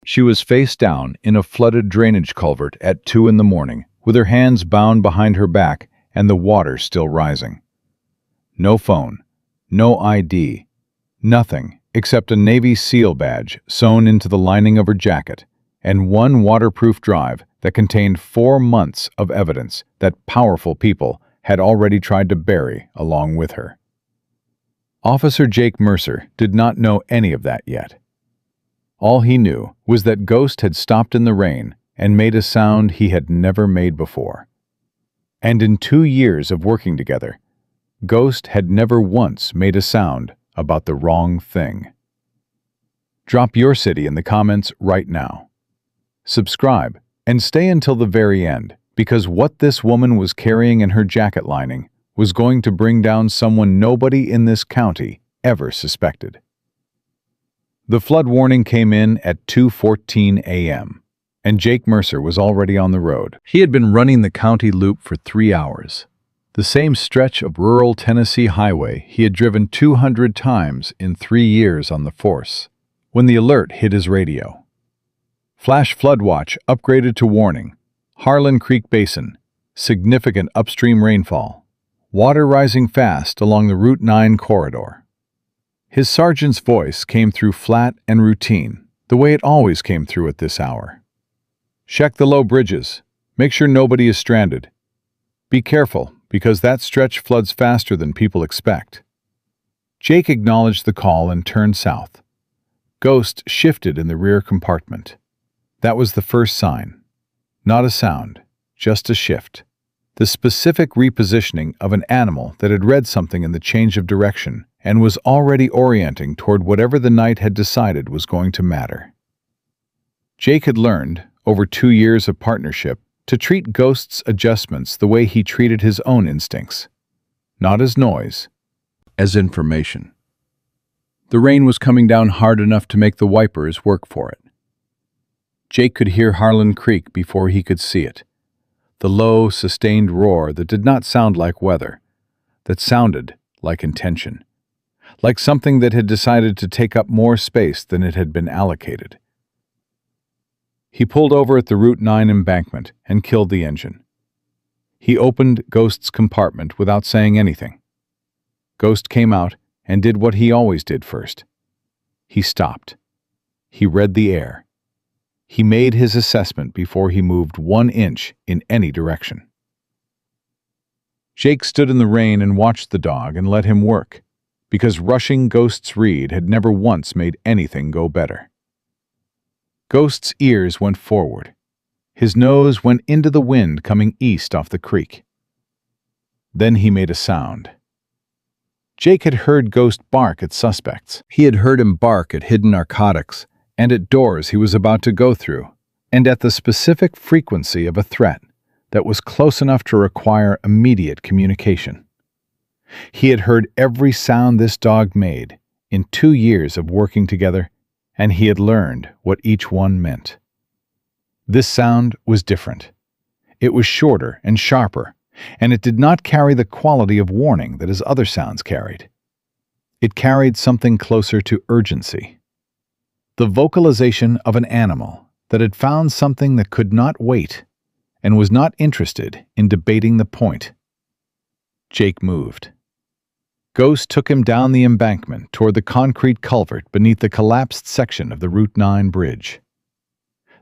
She was face down in a flooded drainage culvert at 2 in the morning, with her hands bound behind her back and the water still rising. No phone, no ID, nothing except a Navy SEAL badge sewn into the lining of her jacket, and one waterproof drive that contained 4 months of evidence that powerful people had already tried to bury along with her. Officer Jake Mercer did not know any of that yet. All he knew was that Ghost had stopped in the rain and made a sound he had never made before. And in 2 years of working together, Ghost had never once made a sound about the wrong thing. Drop your city in the comments right now. Subscribe and stay until the very end, because what this woman was carrying in her jacket lining was going to bring down someone nobody in this county ever suspected. The flood warning came in at 2:14 a.m., and Jake Mercer was already on the road. He had been running the county loop for 3 hours, the same stretch of rural Tennessee highway he had driven 200 times in 3 years on the force, when the alert hit his radio. Flash flood watch upgraded to warning. Harlan Creek Basin, significant upstream rainfall. Water rising fast along the Route 9 corridor. His sergeant's voice came through flat and routine, the way it always came through at this hour. Check the low bridges. Make sure nobody is stranded. Be careful, because that stretch floods faster than people expect. Jake acknowledged the call and turned south. Ghost shifted in the rear compartment. That was the first sign. Not a sound, just a shift. The specific repositioning of an animal that had read something in the change of direction and was already orienting toward whatever the night had decided was going to matter. Jake had learned, over 2 years of partnership, to treat Ghost's adjustments the way he treated his own instincts. Not as noise, as information. The rain was coming down hard enough to make the wipers work for it. Jake could hear Harlan Creek before he could see it. The low, sustained roar that did not sound like weather, that sounded like intention, like something that had decided to take up more space than it had been allocated. He pulled over at the Route 9 embankment and killed the engine. He opened Ghost's compartment without saying anything. Ghost came out and did what he always did first. He stopped. He read the air. He made his assessment before he moved 1 inch in any direction. Jake stood in the rain and watched the dog and let him work, because rushing Ghost's read had never once made anything go better. Ghost's ears went forward. His nose went into the wind coming east off the creek. Then he made a sound. Jake had heard Ghost bark at suspects. He had heard him bark at hidden narcotics and at doors he was about to go through, and at the specific frequency of a threat that was close enough to require immediate communication. He had heard every sound this dog made in 2 years of working together, and he had learned what each one meant. This sound was different. It was shorter and sharper, and it did not carry the quality of warning that his other sounds carried. It carried something closer to urgency. The vocalization of an animal that had found something that could not wait and was not interested in debating the point. Jake moved. Ghost took him down the embankment toward the concrete culvert beneath the collapsed section of the Route 9 bridge.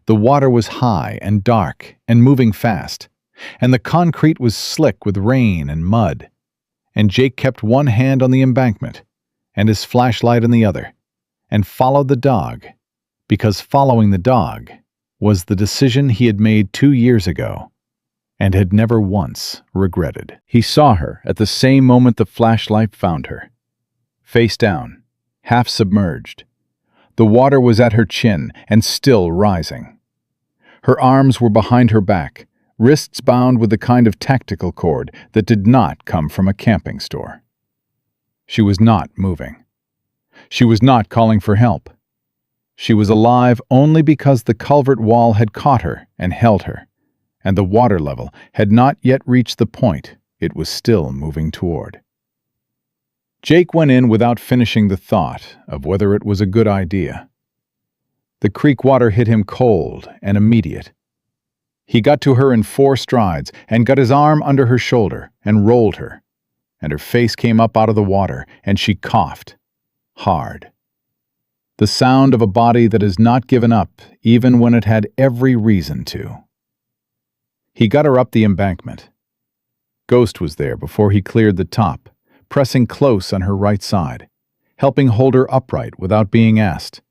The water was high and dark and moving fast, and the concrete was slick with rain and mud, and Jake kept one hand on the embankment and his flashlight in the other, and followed the dog, because following the dog was the decision he had made 2 years ago and had never once regretted. He saw her at the same moment the flashlight found her. Face down, half submerged. The water was at her chin and still rising. Her arms were behind her back, wrists bound with the kind of tactical cord that did not come from a camping store. She was not moving. She was not calling for help. She was alive only because the culvert wall had caught her and held her, and the water level had not yet reached the point it was still moving toward. Jake went in without finishing the thought of whether it was a good idea. The creek water hit him cold and immediate. He got to her in 4 strides and got his arm under her shoulder and rolled her, and her face came up out of the water, and she coughed. Hard. The sound of a body that has not given up even when it had every reason to. He got her up the embankment. Ghost was there before he cleared the top, pressing close on her right side, helping hold her upright without being asked,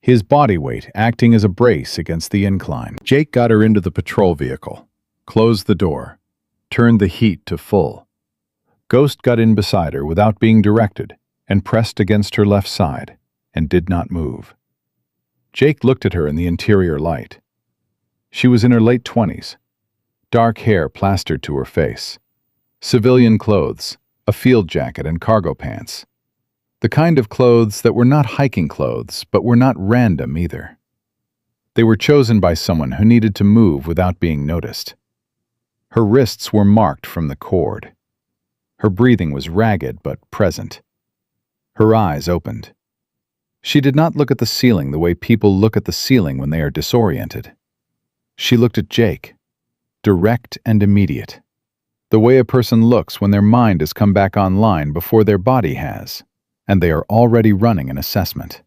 his body weight acting as a brace against the incline. Jake got her into the patrol vehicle, closed the door, turned the heat to full. Ghost got in beside her without being directed and pressed against her left side and did not move. Jake looked at her in the interior light. She was in her late 20s, dark hair plastered to her face, civilian clothes, a field jacket and cargo pants. The kind of clothes that were not hiking clothes, but were not random either. They were chosen by someone who needed to move without being noticed. Her wrists were marked from the cord. Her breathing was ragged but present. Her eyes opened. She did not look at the ceiling the way people look at the ceiling when they are disoriented. She looked at Jake, direct and immediate, the way a person looks when their mind has come back online before their body has, and they are already running an assessment.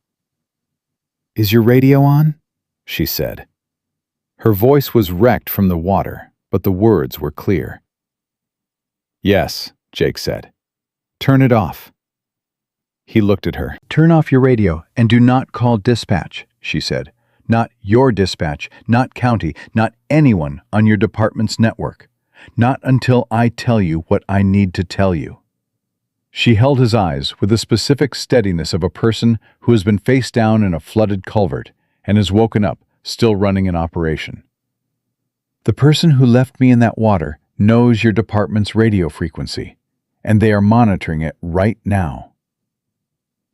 "Is your radio on?" she said. Her voice was wrecked from the water, but the words were clear. "Yes," Jake said. "Turn it off." He looked at her. "Turn off your radio and do not call dispatch," she said. "Not your dispatch, not county, not anyone on your department's network. Not until I tell you what I need to tell you." She held his eyes with the specific steadiness of a person who has been face down in a flooded culvert and has woken up, still running an operation. "The person who left me in that water knows your department's radio frequency, and they are monitoring it right now."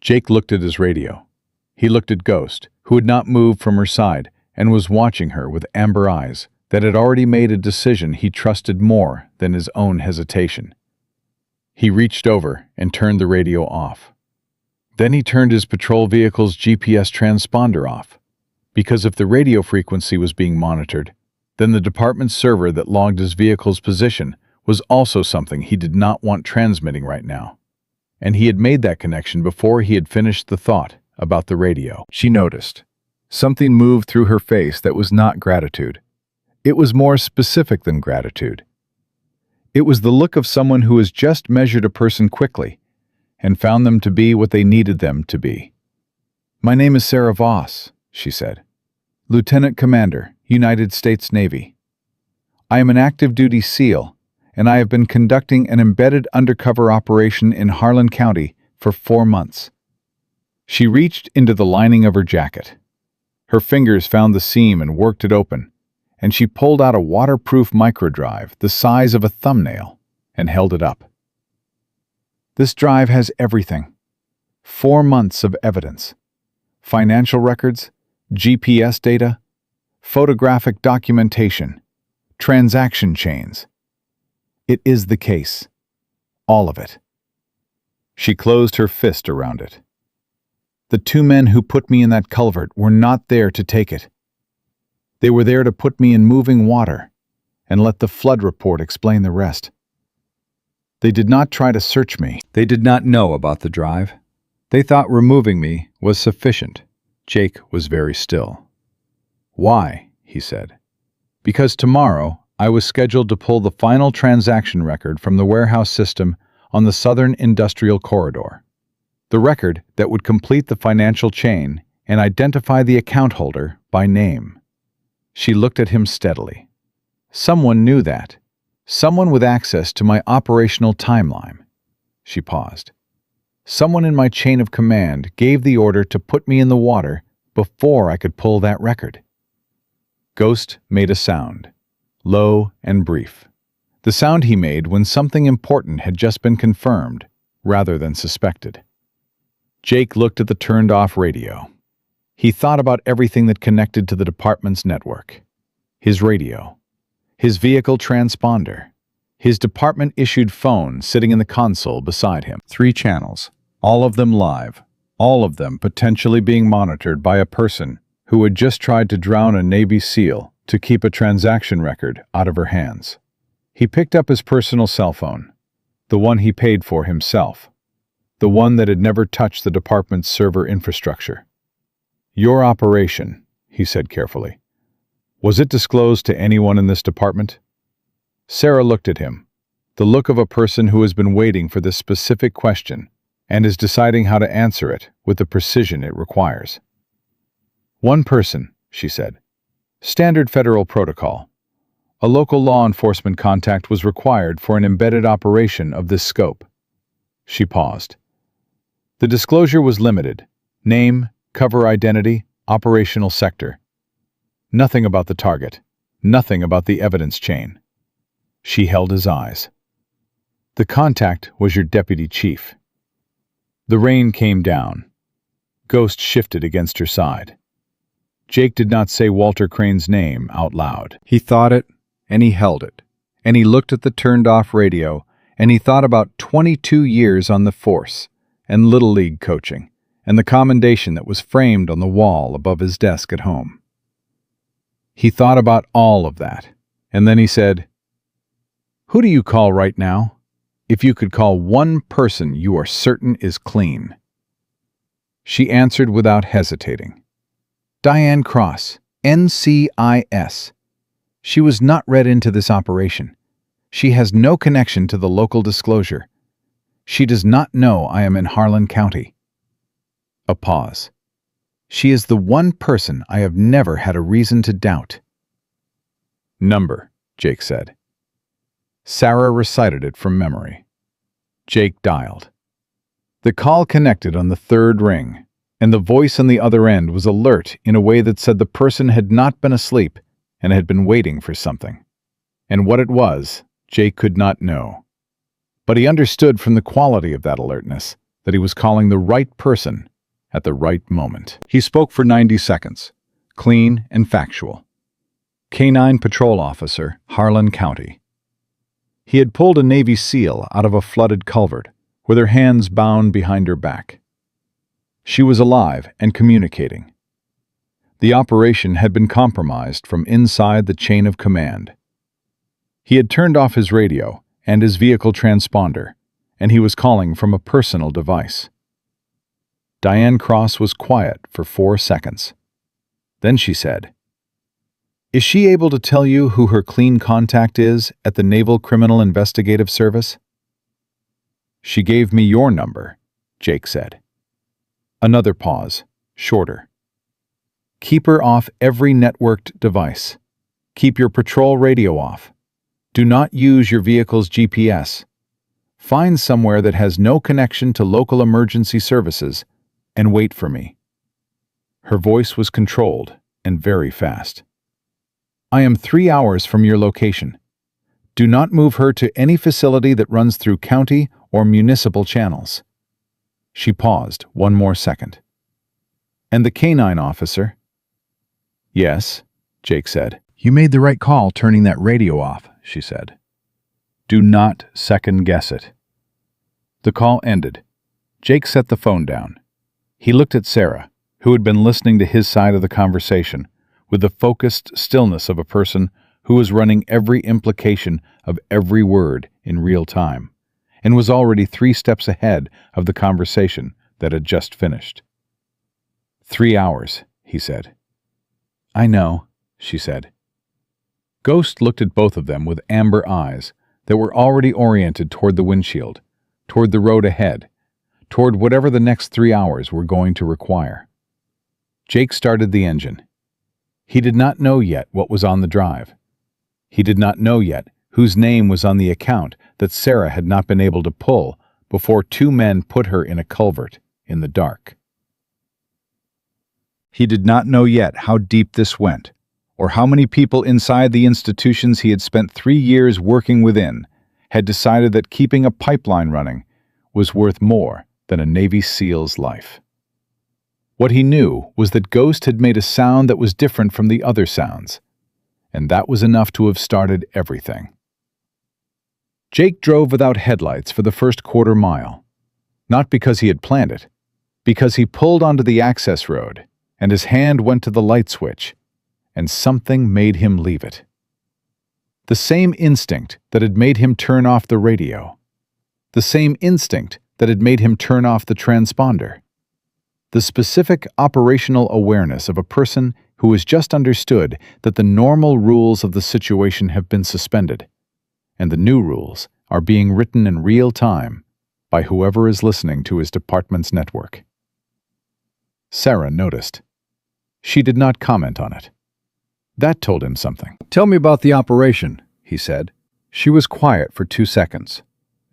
Jake looked at his radio. He looked at Ghost, who had not moved from her side and was watching her with amber eyes that had already made a decision he trusted more than his own hesitation. He reached over and turned the radio off. Then he turned his patrol vehicle's GPS transponder off, because if the radio frequency was being monitored, then the department server that logged his vehicle's position was also something he did not want transmitting right now. And he had made that connection before he had finished the thought about the radio. She noticed. Something moved through her face that was not gratitude. It was more specific than gratitude. It was the look of someone who has just measured a person quickly and found them to be what they needed them to be. "My name is Sarah Voss," she said. "Lieutenant Commander, United States Navy. I am an active duty SEAL, and I have been conducting an embedded undercover operation in Harlan County for 4 months." She reached into the lining of her jacket. Her fingers found the seam and worked it open, and she pulled out a waterproof microdrive the size of a thumbnail and held it up. "This drive has everything. 4 months of evidence. Financial records, GPS data, photographic documentation, transaction chains. It is the case. All of it." She closed her fist around it. "The 2 men who put me in that culvert were not there to take it. They were there to put me in moving water and let the flood report explain the rest. They did not try to search me. They did not know about the drive. They thought removing me was sufficient." Jake was very still. "Why?" he said. "Because tomorrow I was scheduled to pull the final transaction record from the warehouse system on the Southern Industrial Corridor. The record that would complete the financial chain and identify the account holder by name." She looked at him steadily. "Someone knew that. Someone with access to my operational timeline." She paused. "Someone in my chain of command gave the order to put me in the water before I could pull that record." Ghost made a sound, low and brief. The sound he made when something important had just been confirmed, rather than suspected. Jake looked at the turned-off radio. He thought about everything that connected to the department's network. His radio, his vehicle transponder, his department-issued phone sitting in the console beside him. 3 channels, all of them live, all of them potentially being monitored by a person who had just tried to drown a Navy SEAL to keep a transaction record out of her hands. He picked up his personal cell phone, the one he paid for himself, the one that had never touched the department's server infrastructure. "Your operation," he said carefully. "Was it disclosed to anyone in this department?" Sarah looked at him, the look of a person who has been waiting for this specific question and is deciding how to answer it with the precision it requires. "One person," she said. "Standard federal protocol. A local law enforcement contact was required for an embedded operation of this scope." She paused. The disclosure was limited: name, cover identity, operational sector. Nothing about the target, nothing about the evidence chain. She held his eyes. "The contact was your deputy chief." The rain came down. Ghost shifted against her side. Jake did not say Walter Crane's name out loud. He thought it, and he held it, and he looked at the turned-off radio, and he thought about 22 years on the force, and Little League coaching, and the commendation that was framed on the wall above his desk at home. He thought about all of that, and then he said, "Who do you call right now? If you could call one person you are certain is clean." She answered without hesitating. "Diane Cross, NCIS. She was not read into this operation. She has no connection to the local disclosure. She does not know I am in Harlan County." A pause. "She is the one person I have never had a reason to doubt." "Number," Jake said. Sarah recited it from memory. Jake dialed. The call connected on the third ring, and the voice on the other end was alert in a way that said the person had not been asleep and had been waiting for something. And what it was, Jake could not know. But he understood from the quality of that alertness that he was calling the right person at the right moment. He spoke for 90 seconds, clean and factual. Canine Patrol Officer, Harlan County. He had pulled a Navy SEAL out of a flooded culvert, with her hands bound behind her back. She was alive and communicating. The operation had been compromised from inside the chain of command. He had turned off his radio and his vehicle transponder, and he was calling from a personal device. Diane Cross was quiet for 4 seconds. Then she said, "Is she able to tell you who her clean contact is at the Naval Criminal Investigative Service?" "She gave me your number," Jake said. Another pause, shorter. "Keep her off every networked device. Keep your patrol radio off. Do not use your vehicle's GPS. Find somewhere that has no connection to local emergency services and wait for me." Her voice was controlled and very fast. "I am 3 hours from your location. Do not move her to any facility that runs through county or municipal channels." She paused 1 more second. "And the canine officer?" "Yes," Jake said. "You made the right call turning that radio off," she said. "Do not second-guess it." The call ended. Jake set the phone down. He looked at Sarah, who had been listening to his side of the conversation, with the focused stillness of a person who was running every implication of every word in real time, and was already 3 steps ahead of the conversation that had just finished. 3 hours, he said. "I know," she said. Ghost looked at both of them with amber eyes that were already oriented toward the windshield, toward the road ahead, toward whatever the next 3 hours were going to require. Jake started the engine. He did not know yet what was on the drive. He did not know yet whose name was on the account that Sarah had not been able to pull before 2 men put her in a culvert in the dark. He did not know yet how deep this went, or how many people inside the institutions he had spent 3 years working within had decided that keeping a pipeline running was worth more than a Navy SEAL's life. What he knew was that Ghost had made a sound that was different from the other sounds, and that was enough to have started everything. Jake drove without headlights for the first quarter mile, not because he had planned it, because he pulled onto the access road, and his hand went to the light switch, and something made him leave it. The same instinct that had made him turn off the radio. The same instinct that had made him turn off the transponder. The specific operational awareness of a person who has just understood that the normal rules of the situation have been suspended, and the new rules are being written in real time by whoever is listening to his department's network. Sarah noticed. She did not comment on it. That told him something. "Tell me about the operation," he said. She was quiet for 2 seconds.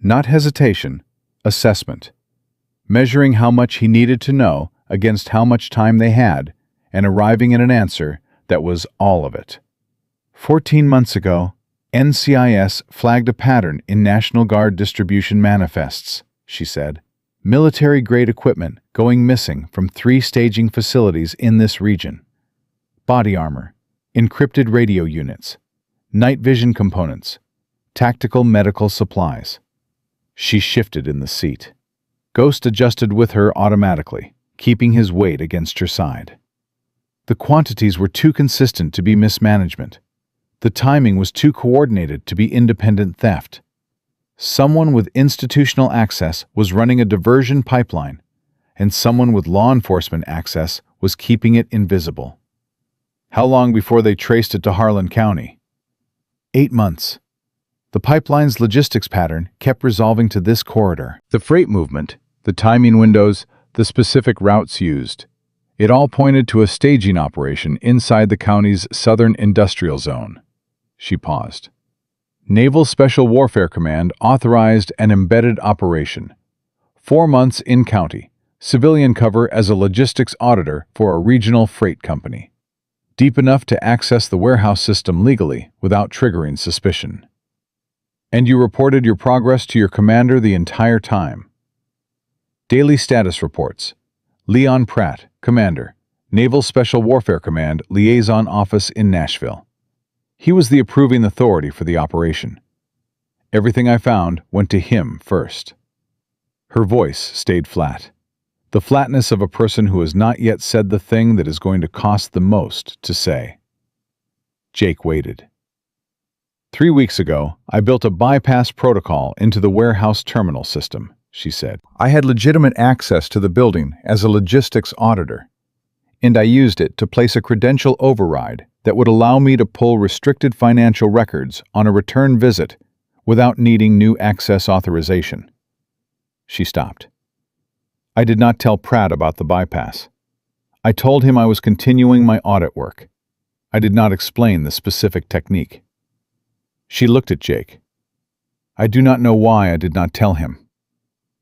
Not hesitation, assessment. Measuring how much he needed to know against how much time they had, and arriving at an answer that was all of it. 14 months ago, NCIS flagged a pattern in National Guard distribution manifests, she said. Military-grade equipment going missing from 3 staging facilities in this region. Body armor, encrypted radio units, night vision components, tactical medical supplies. She shifted in the seat. Ghost adjusted with her automatically, keeping his weight against her side. The quantities were too consistent to be mismanagement. The timing was too coordinated to be independent theft. Someone with institutional access was running a diversion pipeline, and someone with law enforcement access was keeping it invisible. How long before they traced it to Harlan County? 8 months. The pipeline's logistics pattern kept resolving to this corridor. The freight movement, the timing windows, the specific routes used. It all pointed to a staging operation inside the county's southern industrial zone. She paused. Naval Special Warfare Command authorized an embedded operation. 4 months in county, civilian cover as a logistics auditor for a regional freight company. Deep enough to access the warehouse system legally without triggering suspicion. And you reported your progress to your commander the entire time. Daily status reports. Leon Pratt, Commander, Naval Special Warfare Command Liaison Office in Nashville. He was the approving authority for the operation. Everything I found went to him first. Her voice stayed flat. The flatness of a person who has not yet said the thing that is going to cost the most to say. Jake waited. 3 weeks ago, I built a bypass protocol into the warehouse terminal system, she said. I had legitimate access to the building as a logistics auditor, and I used it to place a credential override that would allow me to pull restricted financial records on a return visit without needing new access authorization. She stopped. I did not tell Pratt about the bypass. I told him I was continuing my audit work. I did not explain the specific technique. She looked at Jake. I do not know why I did not tell him.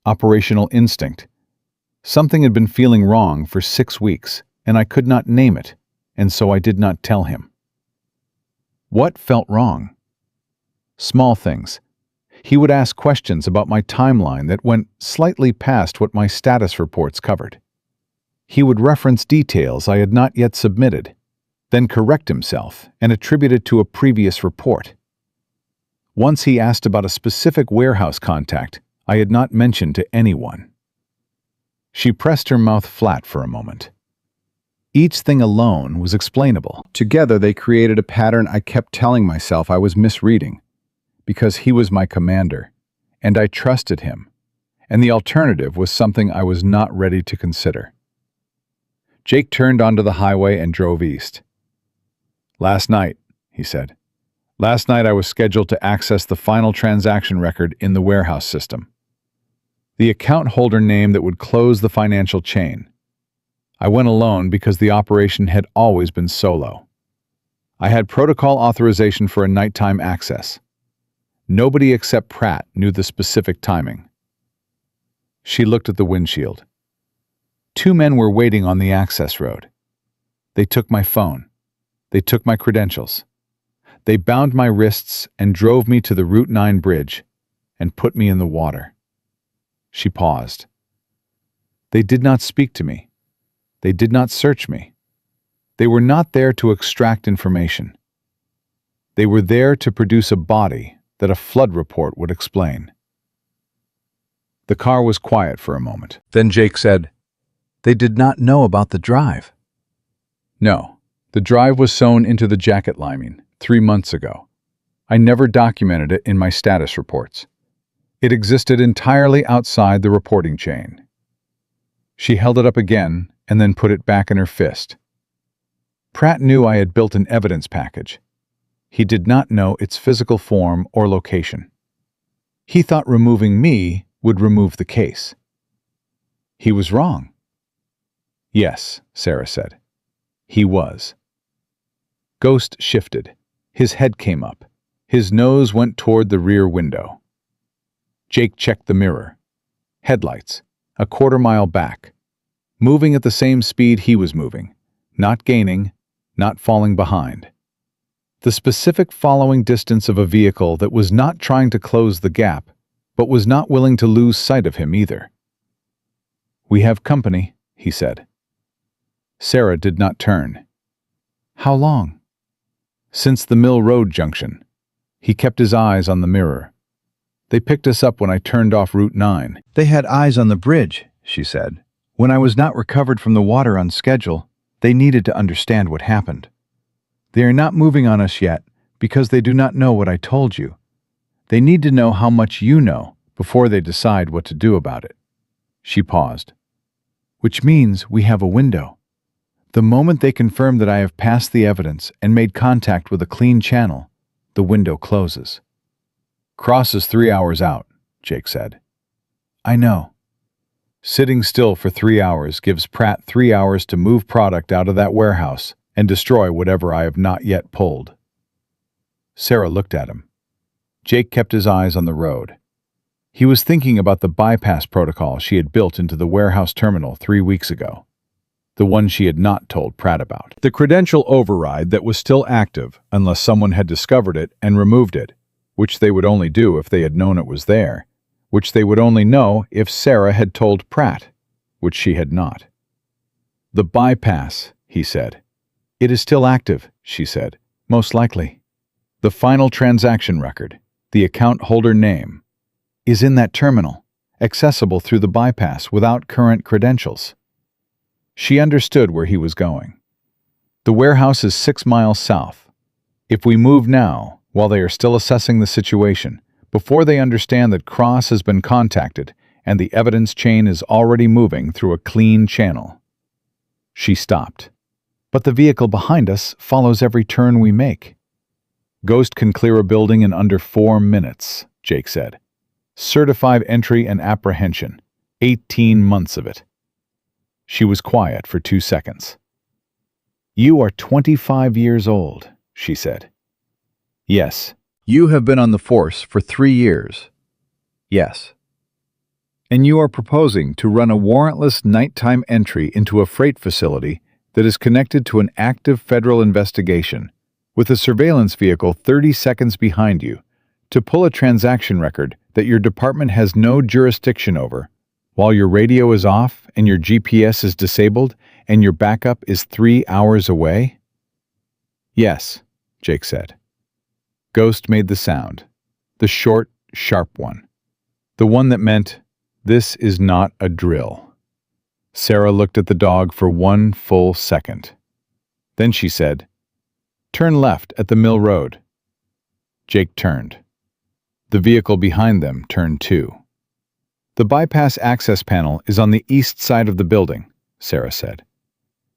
Operational instinct. Something had been feeling wrong for 6 weeks, and I could not name it, and so I did not tell him. What felt wrong? Small things. He would ask questions about my timeline that went slightly past what my status reports covered. He would reference details I had not yet submitted, then correct himself and attribute it to a previous report. Once he asked about a specific warehouse contact I had not mentioned to anyone. She pressed her mouth flat for a moment. Each thing alone was explainable. Together they created a pattern I kept telling myself I was misreading, because he was my commander, and I trusted him, and the alternative was something I was not ready to consider. Jake turned onto the highway and drove east. Last night, he said. Last night I was scheduled to access the final transaction record in the warehouse system. The account holder name that would close the financial chain. I went alone because the operation had always been solo. I had protocol authorization for a nighttime access. Nobody except Pratt knew the specific timing. She looked at the windshield. 2 men were waiting on the access road. They took my phone. They took my credentials. They bound my wrists and drove me to the Route 9 bridge and put me in the water. She paused. They did not speak to me. They did not search me. They were not there to extract information. They were there to produce a body that a flood report would explain. The car was quiet for a moment. Then Jake said, "They did not know about the drive." No, the drive was sewn into the jacket lining 3 months ago. I never documented it in my status reports. It existed entirely outside the reporting chain. She held it up again and then put it back in her fist. Pratt knew I had built an evidence package. He did not know its physical form or location. He thought removing me would remove the case. He was wrong. Yes, Sarah said. He was. Ghost shifted. His head came up. His nose went toward the rear window. Jake checked the mirror. Headlights, a quarter-mile back. Moving at the same speed he was moving. Not gaining, not falling behind. The specific following distance of a vehicle that was not trying to close the gap, but was not willing to lose sight of him either. "We have company," he said. Sarah did not turn. "How long?" "Since the Mill Road junction." He kept his eyes on the mirror. "They picked us up when I turned off Route 9. They had eyes on the bridge," she said. "When I was not recovered from the water on schedule, they needed to understand what happened. They are not moving on us yet because they do not know what I told you. They need to know how much you know before they decide what to do about it." She paused. "Which means we have a window. The moment they confirm that I have passed the evidence and made contact with a clean channel, the window closes." "Cross is 3 hours out," Jake said. "I know." Sitting still for 3 hours gives Pratt 3 hours to move product out of that warehouse and destroy whatever I have not yet pulled. Sarah looked at him. Jake kept his eyes on the road. He was thinking about the bypass protocol she had built into the warehouse terminal 3 weeks ago. The one she had not told Pratt about. The credential override that was still active unless someone had discovered it and removed it, which they would only do if they had known it was there, which they would only know if Sarah had told Pratt, which she had not. "The bypass," he said. "It is still active," she said. "Most likely. The final transaction record, the account holder name, is in that terminal, accessible through the bypass without current credentials." She understood where he was going. "The warehouse is 6 miles south. If we move now, while they are still assessing the situation, before they understand that Cross has been contacted and the evidence chain is already moving through a clean channel." She stopped. "But the vehicle behind us follows every turn we make." "Ghost can clear a building in under 4 minutes, Jake said. "Certified entry and apprehension. 18 months of it." She was quiet for 2 seconds. "You are 25 years old," she said. "Yes." "You have been on the force for 3 years." "Yes." "And you are proposing to run a warrantless nighttime entry into a freight facility that is connected to an active federal investigation, with a surveillance vehicle 30 seconds behind you, to pull a transaction record that your department has no jurisdiction over, while your radio is off and your GPS is disabled and your backup is 3 hours away?" "Yes," Jake said. Ghost made the sound, the short, sharp one, the one that meant, "This is not a drill." Sarah looked at the dog for 1 full second. Then she said, "Turn left at the Mill Road." Jake turned. The vehicle behind them turned too. "The bypass access panel is on the east side of the building," Sarah said.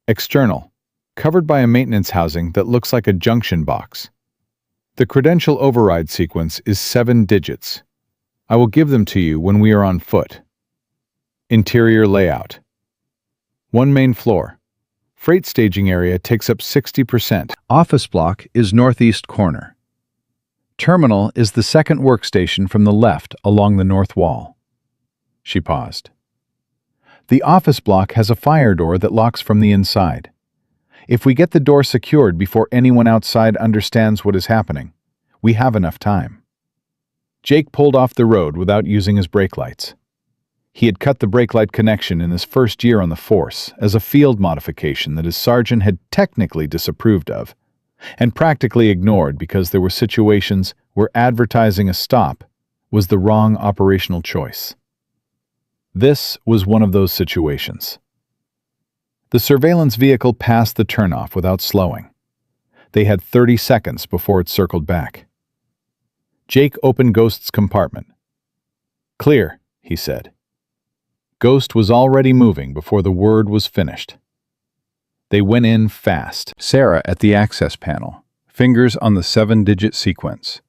"External, covered by a maintenance housing that looks like a junction box. The credential override sequence is 7 digits. I will give them to you when we are on foot." Interior layout. 1 main floor. Freight staging area takes up 60%. Office block is northeast corner. Terminal is the second workstation from the left along the north wall. She paused. "The office block has a fire door that locks from the inside. If we get the door secured before anyone outside understands what is happening, we have enough time." Jake pulled off the road without using his brake lights. He had cut the brake light connection in his first year on the force as a field modification that his sergeant had technically disapproved of, and practically ignored because there were situations where advertising a stop was the wrong operational choice. This was one of those situations. The surveillance vehicle passed the turnoff without slowing. They had 30 seconds before it circled back. Jake opened Ghost's compartment. "Clear," he said. Ghost was already moving before the word was finished. They went in fast. Sarah at the access panel, fingers on the 7-digit sequence,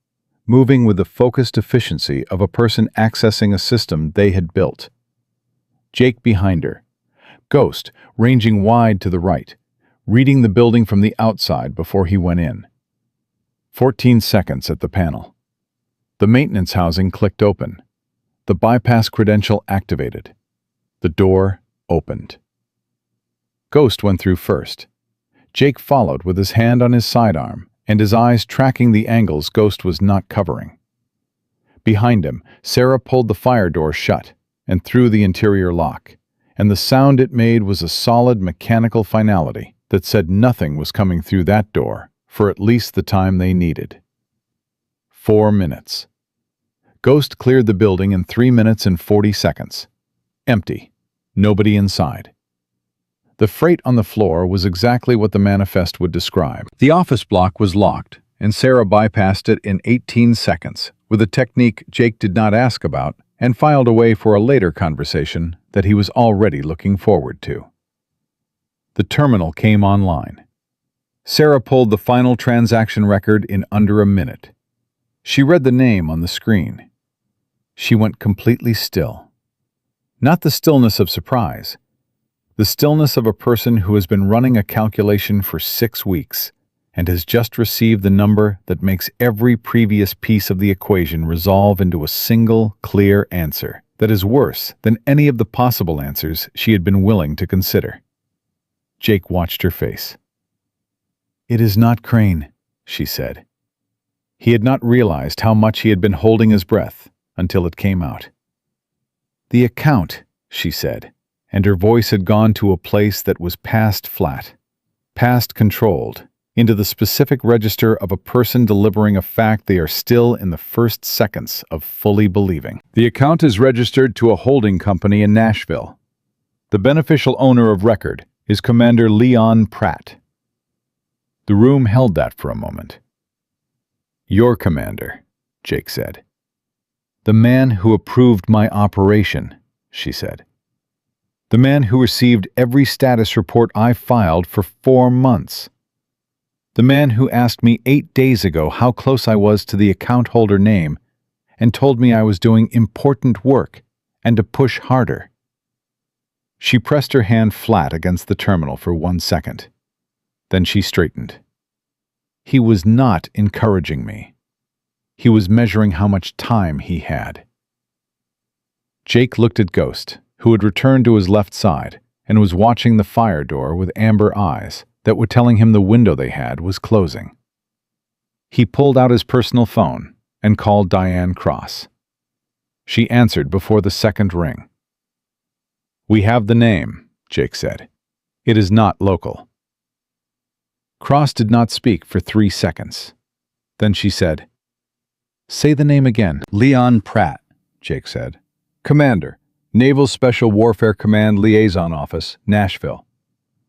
moving with the focused efficiency of a person accessing a system they had built. Jake behind her, Ghost ranging wide to the right, reading the building from the outside before he went in. 14 seconds at the panel. The maintenance housing clicked open. The bypass credential activated. The door opened. Ghost went through first. Jake followed with his hand on his sidearm and his eyes tracking the angles Ghost was not covering. Behind him, Sarah pulled the fire door shut and threw the interior lock, and the sound it made was a solid mechanical finality that said nothing was coming through that door for at least the time they needed. 4 minutes. Ghost cleared the building in 3 minutes and 40 seconds. Empty. Nobody inside. The freight on the floor was exactly what the manifest would describe. The office block was locked, and Sarah bypassed it in 18 seconds, with a technique Jake did not ask about, and filed away for a later conversation that he was already looking forward to. The terminal came online. Sarah pulled the final transaction record in under a minute. She read the name on the screen. She went completely still. Not the stillness of surprise, the stillness of a person who has been running a calculation for 6 weeks and has just received the number that makes every previous piece of the equation resolve into a single, clear answer that is worse than any of the possible answers she had been willing to consider. Jake watched her face. "It is not Crane," she said. He had not realized how much he had been holding his breath until it came out. "The account," she said, and her voice had gone to a place that was past flat, past controlled, into the specific register of a person delivering a fact they are still in the first seconds of fully believing. "The account is registered to a holding company in Nashville. The beneficial owner of record is Commander Leon Pratt." The room held that for a moment. "Your commander," Jake said. "The man who approved my operation," she said. "The man who received every status report I filed for 4 months. The man who asked me 8 days ago how close I was to the account holder name and told me I was doing important work and to push harder." She pressed her hand flat against the terminal for 1 second. Then she straightened. He was not encouraging me. He was measuring how much time he had. Jake looked at Ghost, who had returned to his left side and was watching the fire door with amber eyes that were telling him the window they had was closing. He pulled out his personal phone and called Diane Cross. She answered before the second ring. "We have the name," Jake said. "It is not local." Cross did not speak for 3 seconds. Then she said, "Say the name again." "Leon Pratt," Jake said. "Commander, Naval Special Warfare Command Liaison Office, Nashville.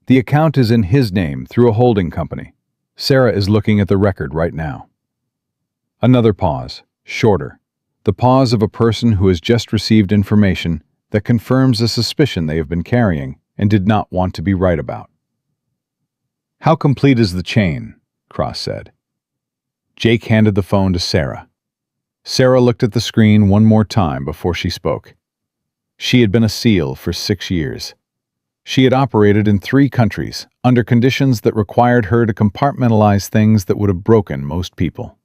The account is in his name through a holding company. Sarah is looking at the record right now." Another pause, shorter. The pause of a person who has just received information that confirms a suspicion they have been carrying and did not want to be right about. "How complete is the chain?" Cross said. Jake handed the phone to Sarah. Sarah looked at the screen one more time before she spoke. She had been a SEAL for 6 years. She had operated in 3 countries under conditions that required her to compartmentalize things that would have broken most people.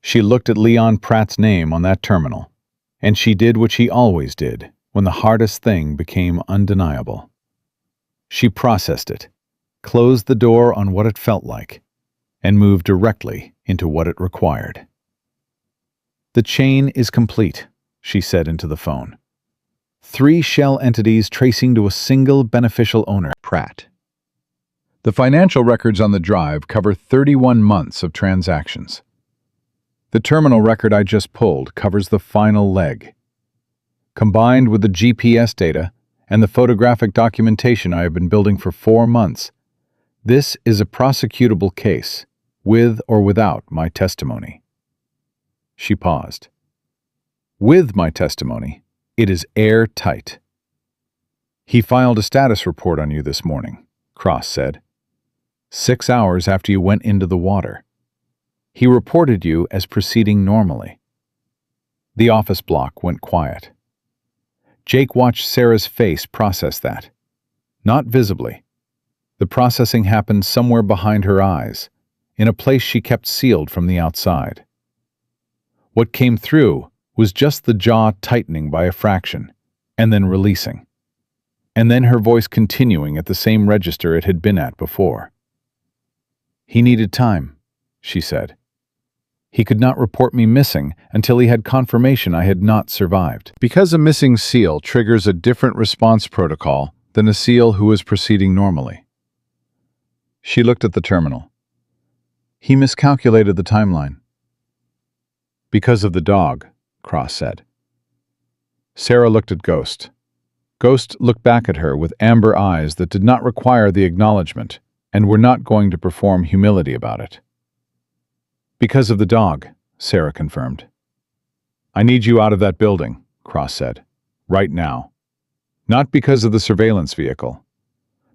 She looked at Leon Pratt's name on that terminal, and she did what she always did when the hardest thing became undeniable. She processed it, closed the door on what it felt like, and moved directly into what it required. "The chain is complete," she said into the phone. 3 shell entities tracing to a single beneficial owner, Pratt. The financial records on the drive cover 31 months of transactions. The terminal record I just pulled covers the final leg. Combined with the GPS data and the photographic documentation I have been building for 4 months. This is a prosecutable case, with or without my testimony." She paused. "With my testimony, it is airtight." "He filed a status report on you this morning," Cross said. 6 hours after you went into the water. He reported you as proceeding normally." The office block went quiet. Jake watched Sarah's face process that. Not visibly. The processing happened somewhere behind her eyes, in a place she kept sealed from the outside. What came through was just the jaw tightening by a fraction, and then releasing. And then her voice continuing at the same register it had been at before. "He needed time," she said. "He could not report me missing until he had confirmation I had not survived." Because a missing SEAL triggers a different response protocol than a SEAL who is proceeding normally. She looked at the terminal. "He miscalculated the timeline." "Because of the dog," Cross said. Sarah looked at Ghost. Ghost looked back at her with amber eyes that did not require the acknowledgement and were not going to perform humility about it. "Because of the dog," Sarah confirmed. "I need you out of that building," Cross said. "Right now. Not because of the surveillance vehicle.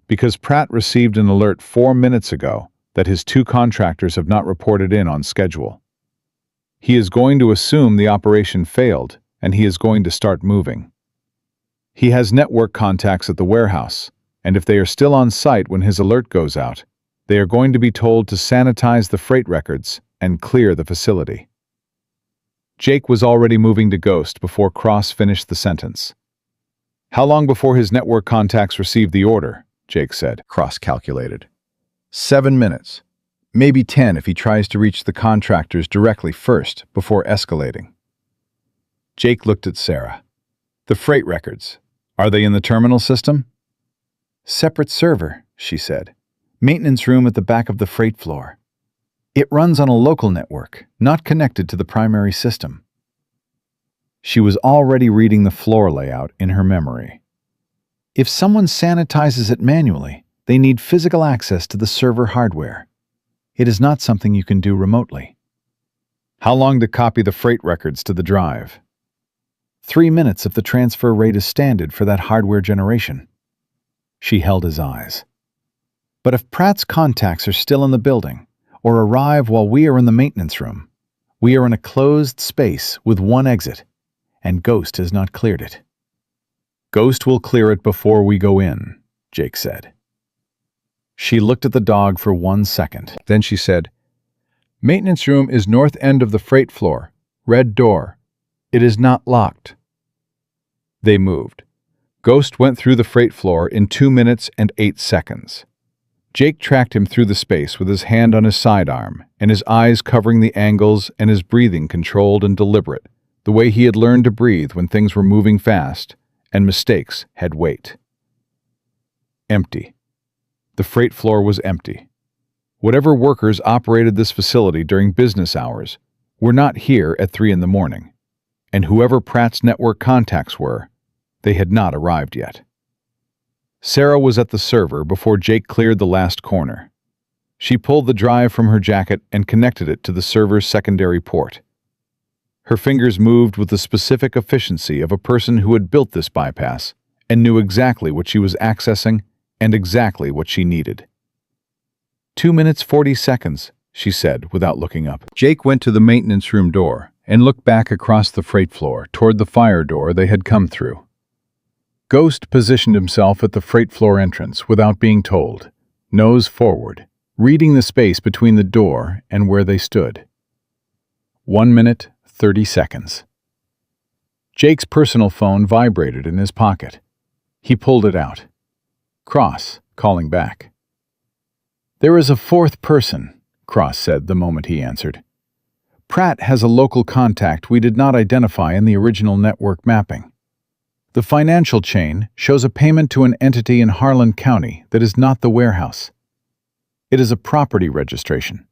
Because Pratt received an alert 4 minutes ago that his 2 contractors have not reported in on schedule. He is going to assume the operation failed, and he is going to start moving. He has network contacts at the warehouse, and if they are still on site when his alert goes out, they are going to be told to sanitize the freight records and clear the facility." Jake was already moving to Ghost before Cross finished the sentence. "How long before his network contacts receive the order?" Jake said. Cross calculated. 7 minutes. Maybe 10 if he tries to reach the contractors directly first before escalating. Jake looked at Sarah. "The freight records, are they in the terminal system?" "Separate server," she said. "Maintenance room at the back of the freight floor. It runs on a local network, not connected to the primary system." She was already reading the floor layout in her memory. If someone sanitizes it manually, they need physical access to the server hardware. It is not something you can do remotely. "How long to copy the freight records to the drive?" 3 minutes if the transfer rate is standard for that hardware generation. She held his eyes. "But if Pratt's contacts are still in the building, or arrive while we are in the maintenance room, we are in a closed space with one exit, and Ghost has not cleared it." "Ghost will clear it before we go in," Jake said. She looked at the dog for 1 second. Then she said, "Maintenance room is north end of the freight floor. Red door. It is not locked." They moved. Ghost went through the freight floor in 2 minutes and 8 seconds. Jake tracked him through the space with his hand on his sidearm and his eyes covering the angles and his breathing controlled and deliberate, the way he had learned to breathe when things were moving fast and mistakes had weight. Empty. The freight floor was empty. Whatever workers operated this facility during business hours were not here at 3 in the morning, and whoever Pratt's network contacts were, they had not arrived yet. Sarah was at the server before Jake cleared the last corner. She pulled the drive from her jacket and connected it to the server's secondary port. Her fingers moved with the specific efficiency of a person who had built this bypass and knew exactly what she was accessing and exactly what she needed. 2 minutes 40 seconds, she said without looking up. Jake went to the maintenance room door and looked back across the freight floor toward the fire door they had come through. Ghost positioned himself at the freight floor entrance without being told, nose forward, reading the space between the door and where they stood. 1 minute, 30 seconds. Jake's personal phone vibrated in his pocket. He pulled it out. Cross, calling back. "There is a 4th person," Cross said the moment he answered. "Pratt has a local contact we did not identify in the original network mapping. The financial chain shows a payment to an entity in Harlan County that is not the warehouse. It is a property registration.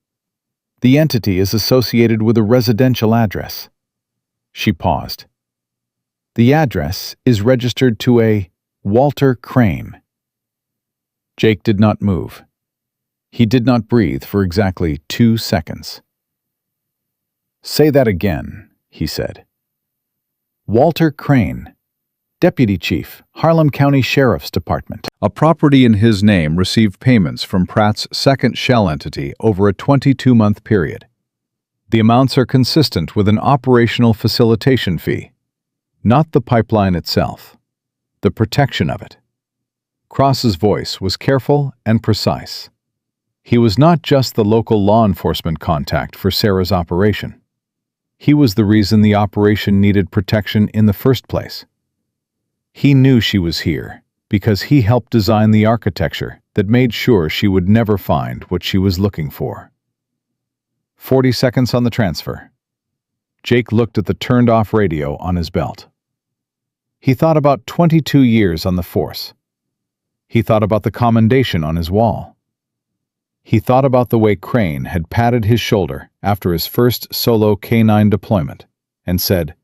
The entity is associated with a residential address." She paused. "The address is registered to a Walter Crane. Jake did not move. He did not breathe for exactly 2 seconds. "Say that again," he said. "Walter Crane, Deputy Chief, Harlem County Sheriff's Department." A property in his name received payments from Pratt's second shell entity over a 22-month period. The amounts are consistent with an operational facilitation fee, not the pipeline itself, the protection of it. Cross's voice was careful and precise. He was not just the local law enforcement contact for Sarah's operation. He was the reason the operation needed protection in the first place. He knew she was here because he helped design the architecture that made sure she would never find what she was looking for. 40 seconds on the transfer. Jake looked at the turned-off radio on his belt. He thought about 22 years on the force. He thought about the commendation on his wall. He thought about the way Crane had patted his shoulder after his first solo K-9 deployment and said,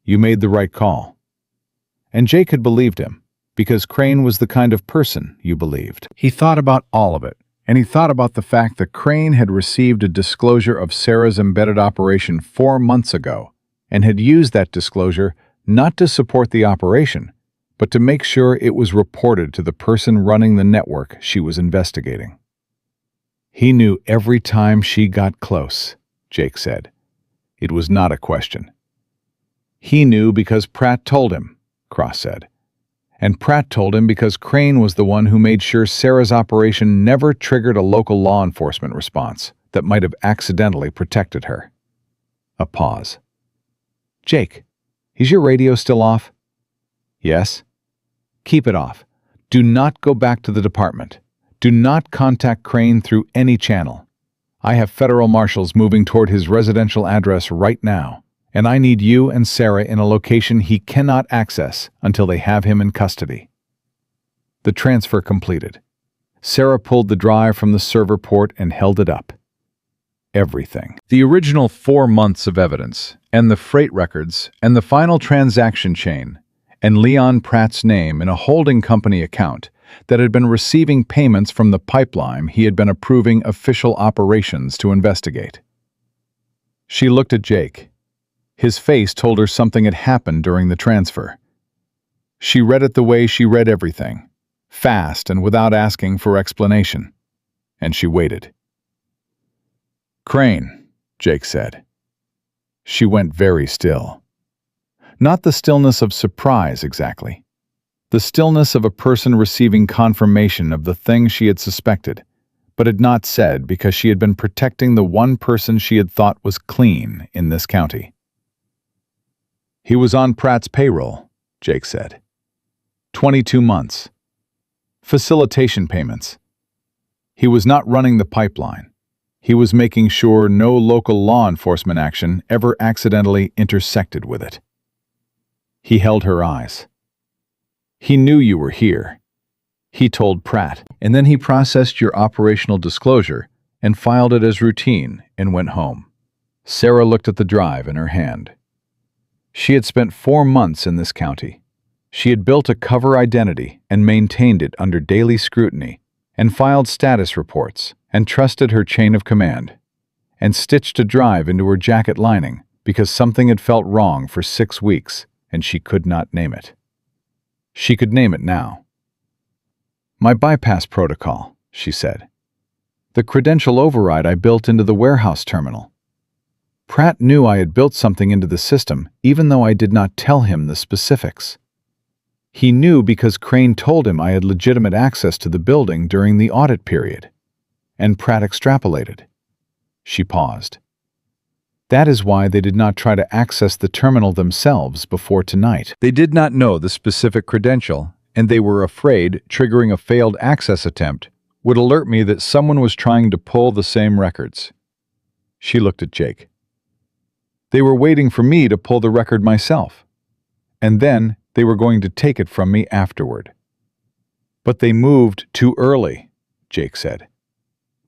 "You made the right call." And Jake had believed him, because Crane was the kind of person you believed. He thought about all of it, and he thought about the fact that Crane had received a disclosure of Sarah's embedded operation 4 months ago and had used that disclosure not to support the operation, but to make sure it was reported to the person running the network she was investigating. He knew every time she got close, Jake said. It was not a question. He knew because Pratt told him, Cross said. And Pratt told him because Crane was the one who made sure Sarah's operation never triggered a local law enforcement response that might have accidentally protected her. A pause. "Jake, is your radio still off?" "Yes." "Keep it off. Do not go back to the department. Do not contact Crane through any channel. I have federal marshals moving toward his residential address right now, and I need you and Sarah in a location he cannot access until they have him in custody." The transfer completed. Sarah pulled the drive from the server port and held it up. Everything. The original 4 months of evidence, and the freight records, and the final transaction chain, and Leon Pratt's name in a holding company account that had been receiving payments from the pipeline he had been approving official operations to investigate. She looked at Jake. His face told her something had happened during the transfer. She read it the way she read everything, fast and without asking for explanation. And she waited. "Crane," Jake said. She went very still. Not the stillness of surprise exactly. The stillness of a person receiving confirmation of the thing she had suspected, but had not said because she had been protecting the one person she had thought was clean in this county. "He was on Pratt's payroll," Jake said. 22 months. Facilitation payments. He was not running the pipeline. He was making sure no local law enforcement action ever accidentally intersected with it. He held her eyes. "He knew you were here," he told Pratt, "and then he processed your operational disclosure and filed it as routine and went home." Sarah looked at the drive in her hand. She had spent 4 months in this county. She had built a cover identity and maintained it under daily scrutiny, and filed status reports, and trusted her chain of command, and stitched a drive into her jacket lining because something had felt wrong for 6 weeks, and she could not name it. She could name it now. "My bypass protocol," she said. "The credential override I built into the warehouse terminal." Pratt knew I had built something into the system, even though I did not tell him the specifics. He knew because Crane told him I had legitimate access to the building during the audit period. And Pratt extrapolated. She paused. "That is why they did not try to access the terminal themselves before tonight. They did not know the specific credential, and they were afraid triggering a failed access attempt would alert me that someone was trying to pull the same records." She looked at Jake. "They were waiting for me to pull the record myself, and then they were going to take it from me afterward." "But they moved too early," Jake said.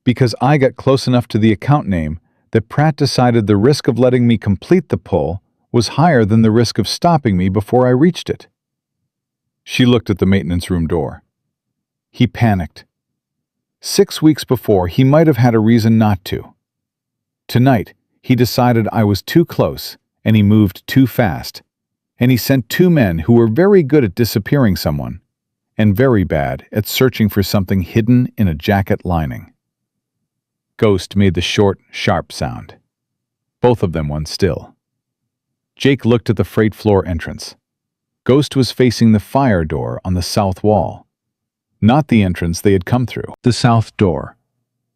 "Because I got close enough to the account name that Pratt decided the risk of letting me complete the pull was higher than the risk of stopping me before I reached it." She looked at the maintenance room door. He panicked. 6 weeks before, he might have had a reason not to. Tonight, he decided I was too close, and he moved too fast, and he sent 2 men who were very good at disappearing someone, and very bad at searching for something hidden in a jacket lining. Ghost made the short, sharp sound. Both of them went still. Jake looked at the freight floor entrance. Ghost was facing the fire door on the south wall. Not the entrance they had come through, the south door.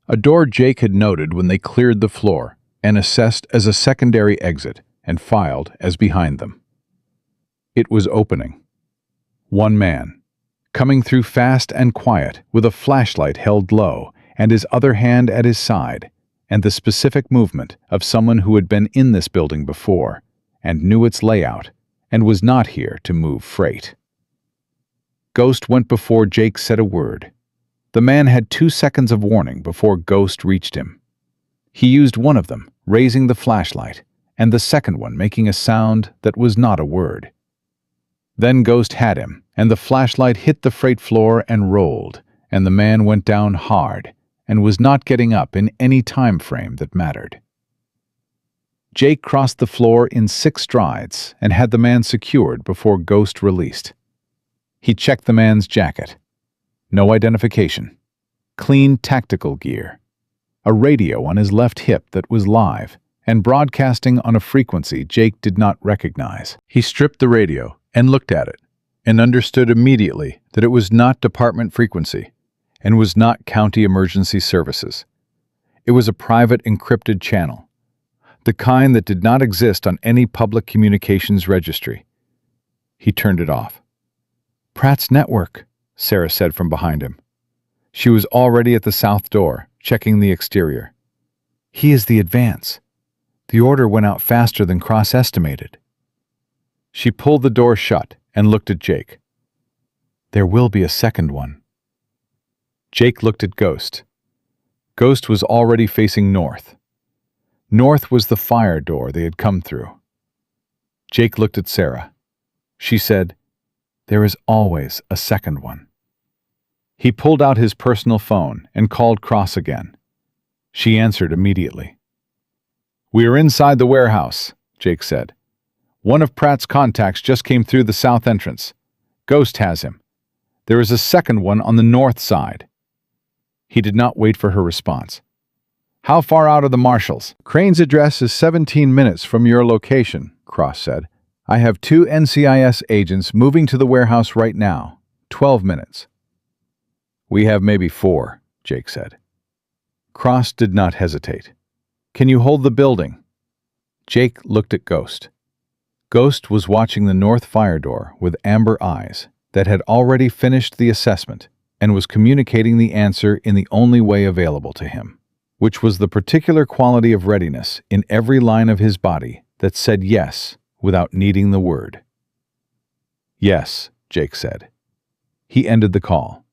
A door Jake had noted when they cleared the floor and assessed as a secondary exit and filed as behind them. It was opening. One man, coming through fast and quiet with a flashlight held low and his other hand at his side, and the specific movement of someone who had been in this building before and knew its layout and was not here to move freight. Ghost went before Jake said a word. The man had 2 seconds of warning before Ghost reached him. He used one of them, raising the flashlight, and the second one making a sound that was not a word. Then Ghost had him, and the flashlight hit the freight floor and rolled, and the man went down hard and was not getting up in any time frame that mattered. Jake crossed the floor in 6 strides and had the man secured before Ghost released. He checked the man's jacket. No identification. Clean tactical gear. A radio on his left hip that was live and broadcasting on a frequency Jake did not recognize. He stripped the radio and looked at it and understood immediately that it was not department frequency and was not county emergency services. It was a private encrypted channel, the kind that did not exist on any public communications registry. He turned it off. "Pratt's network," Sarah said from behind him. She was already at the south door, checking the exterior. "He is the advance. The order went out faster than Cross estimated." She pulled the door shut and looked at Jake. "There will be a second one." Jake looked at Ghost. Ghost was already facing north. North was the fire door they had come through. Jake looked at Sarah. She said, "There is always a second one." He pulled out his personal phone and called Cross again. She answered immediately. "We are inside the warehouse," Jake said. "One of Pratt's contacts just came through the south entrance. Ghost has him. There is a second one on the north side." He did not wait for her response. "How far out are the marshals?" "Crane's address is 17 minutes from your location," Cross said. "I have 2 NCIS agents moving to the warehouse right now. 12 minutes. "We have maybe 4, Jake said. Cross did not hesitate. "Can you hold the building?" Jake looked at Ghost. Ghost was watching the north fire door with amber eyes that had already finished the assessment and was communicating the answer in the only way available to him, which was the particular quality of readiness in every line of his body that said yes without needing the word. "Yes," Jake said. He ended the call.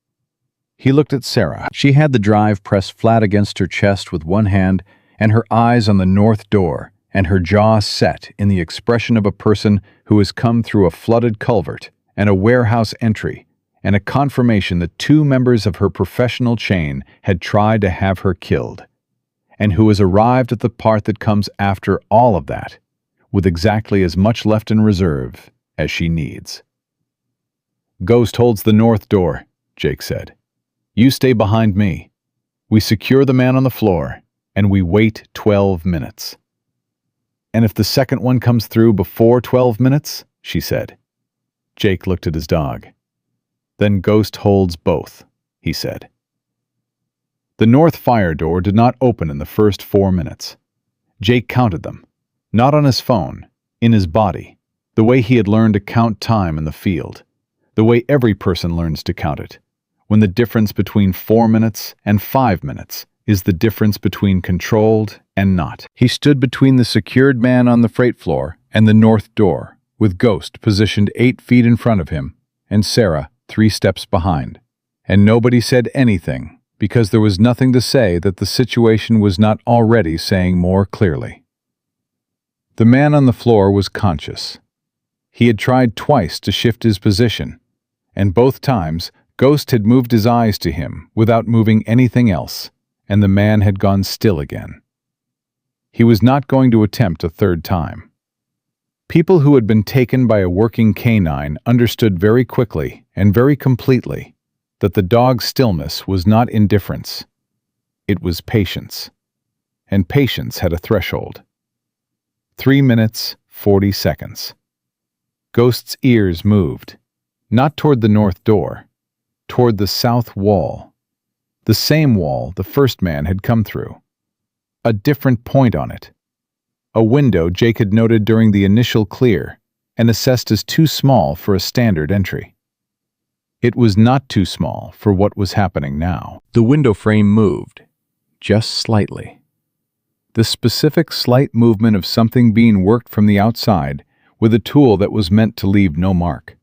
He looked at Sarah. She had the drive pressed flat against her chest with one hand and her eyes on the north door and her jaw set in the expression of a person who has come through a flooded culvert and a warehouse entry and a confirmation that 2 members of her professional chain had tried to have her killed, and who has arrived at the part that comes after all of that, with exactly as much left in reserve as she needs. "Ghost holds the north door," Jake said. "You stay behind me. We secure the man on the floor, and we wait 12 minutes. "And if the second one comes through before 12 minutes, she said. Jake looked at his dog. "Then Ghost holds both," he said. The north fire door did not open in the first 4 minutes. Jake counted them, not on his phone, in his body, the way he had learned to count time in the field, the way every person learns to count it, when the difference between 4 minutes and 5 minutes is the difference between controlled and not. He stood between the secured man on the freight floor and the north door, with Ghost positioned 8 feet in front of him and Sarah 3 steps behind. And nobody said anything, because there was nothing to say that the situation was not already saying more clearly. The man on the floor was conscious. He had tried twice to shift his position, and both times Ghost had moved his eyes to him without moving anything else, and the man had gone still again. He was not going to attempt a third time. People who had been taken by a working canine understood very quickly and very completely that the dog's stillness was not indifference. It was patience. And patience had a threshold. 3 minutes, 40 seconds. Ghost's ears moved, not toward the north door, toward the south wall. The same wall the first man had come through. A different point on it. A window Jake had noted during the initial clear and assessed as too small for a standard entry. It was not too small for what was happening now. The window frame moved, just slightly. The specific slight movement of something being worked from the outside with a tool that was meant to leave no mark.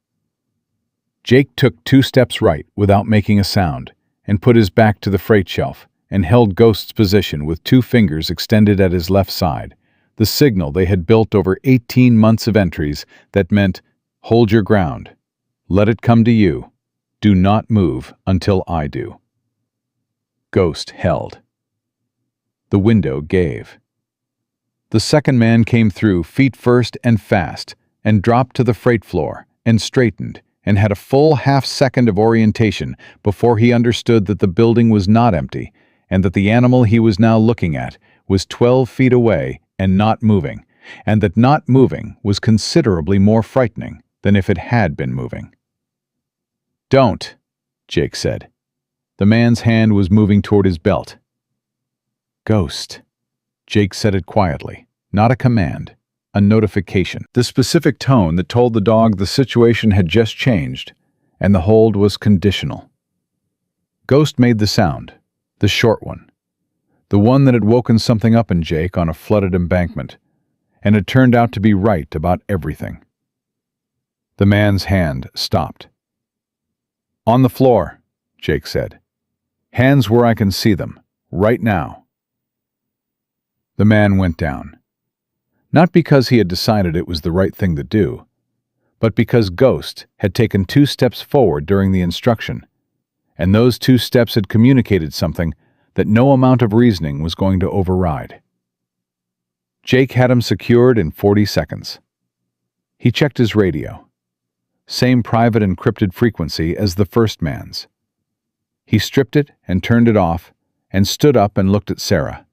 Jake took 2 steps right without making a sound and put his back to the freight shelf and held Ghost's position with 2 fingers extended at his left side, the signal they had built over 18 months of entries that meant, hold your ground, let it come to you, do not move until I do. Ghost held. The window gave. The second man came through feet first and fast, and dropped to the freight floor, and straightened, and had a full half-second of orientation before he understood that the building was not empty, and that the animal he was now looking at was 12 feet away and not moving, and that not moving was considerably more frightening than if it had been moving. "Don't," Jake said. The man's hand was moving toward his belt. "Ghost." Jake said it quietly, not a command, a notification. The specific tone that told the dog the situation had just changed, and the hold was conditional. Ghost made the sound, the short one, the one that had woken something up in Jake on a flooded embankment, and it turned out to be right about everything. The man's hand stopped. "On the floor," Jake said. "Hands where I can see them, right now." The man went down. Not because he had decided it was the right thing to do, but because Ghost had taken 2 steps forward during the instruction, and those 2 steps had communicated something that no amount of reasoning was going to override. Jake had him secured in 40 seconds. He checked his radio. Same private encrypted frequency as the first man's. He stripped it and turned it off and stood up and looked at Sarah.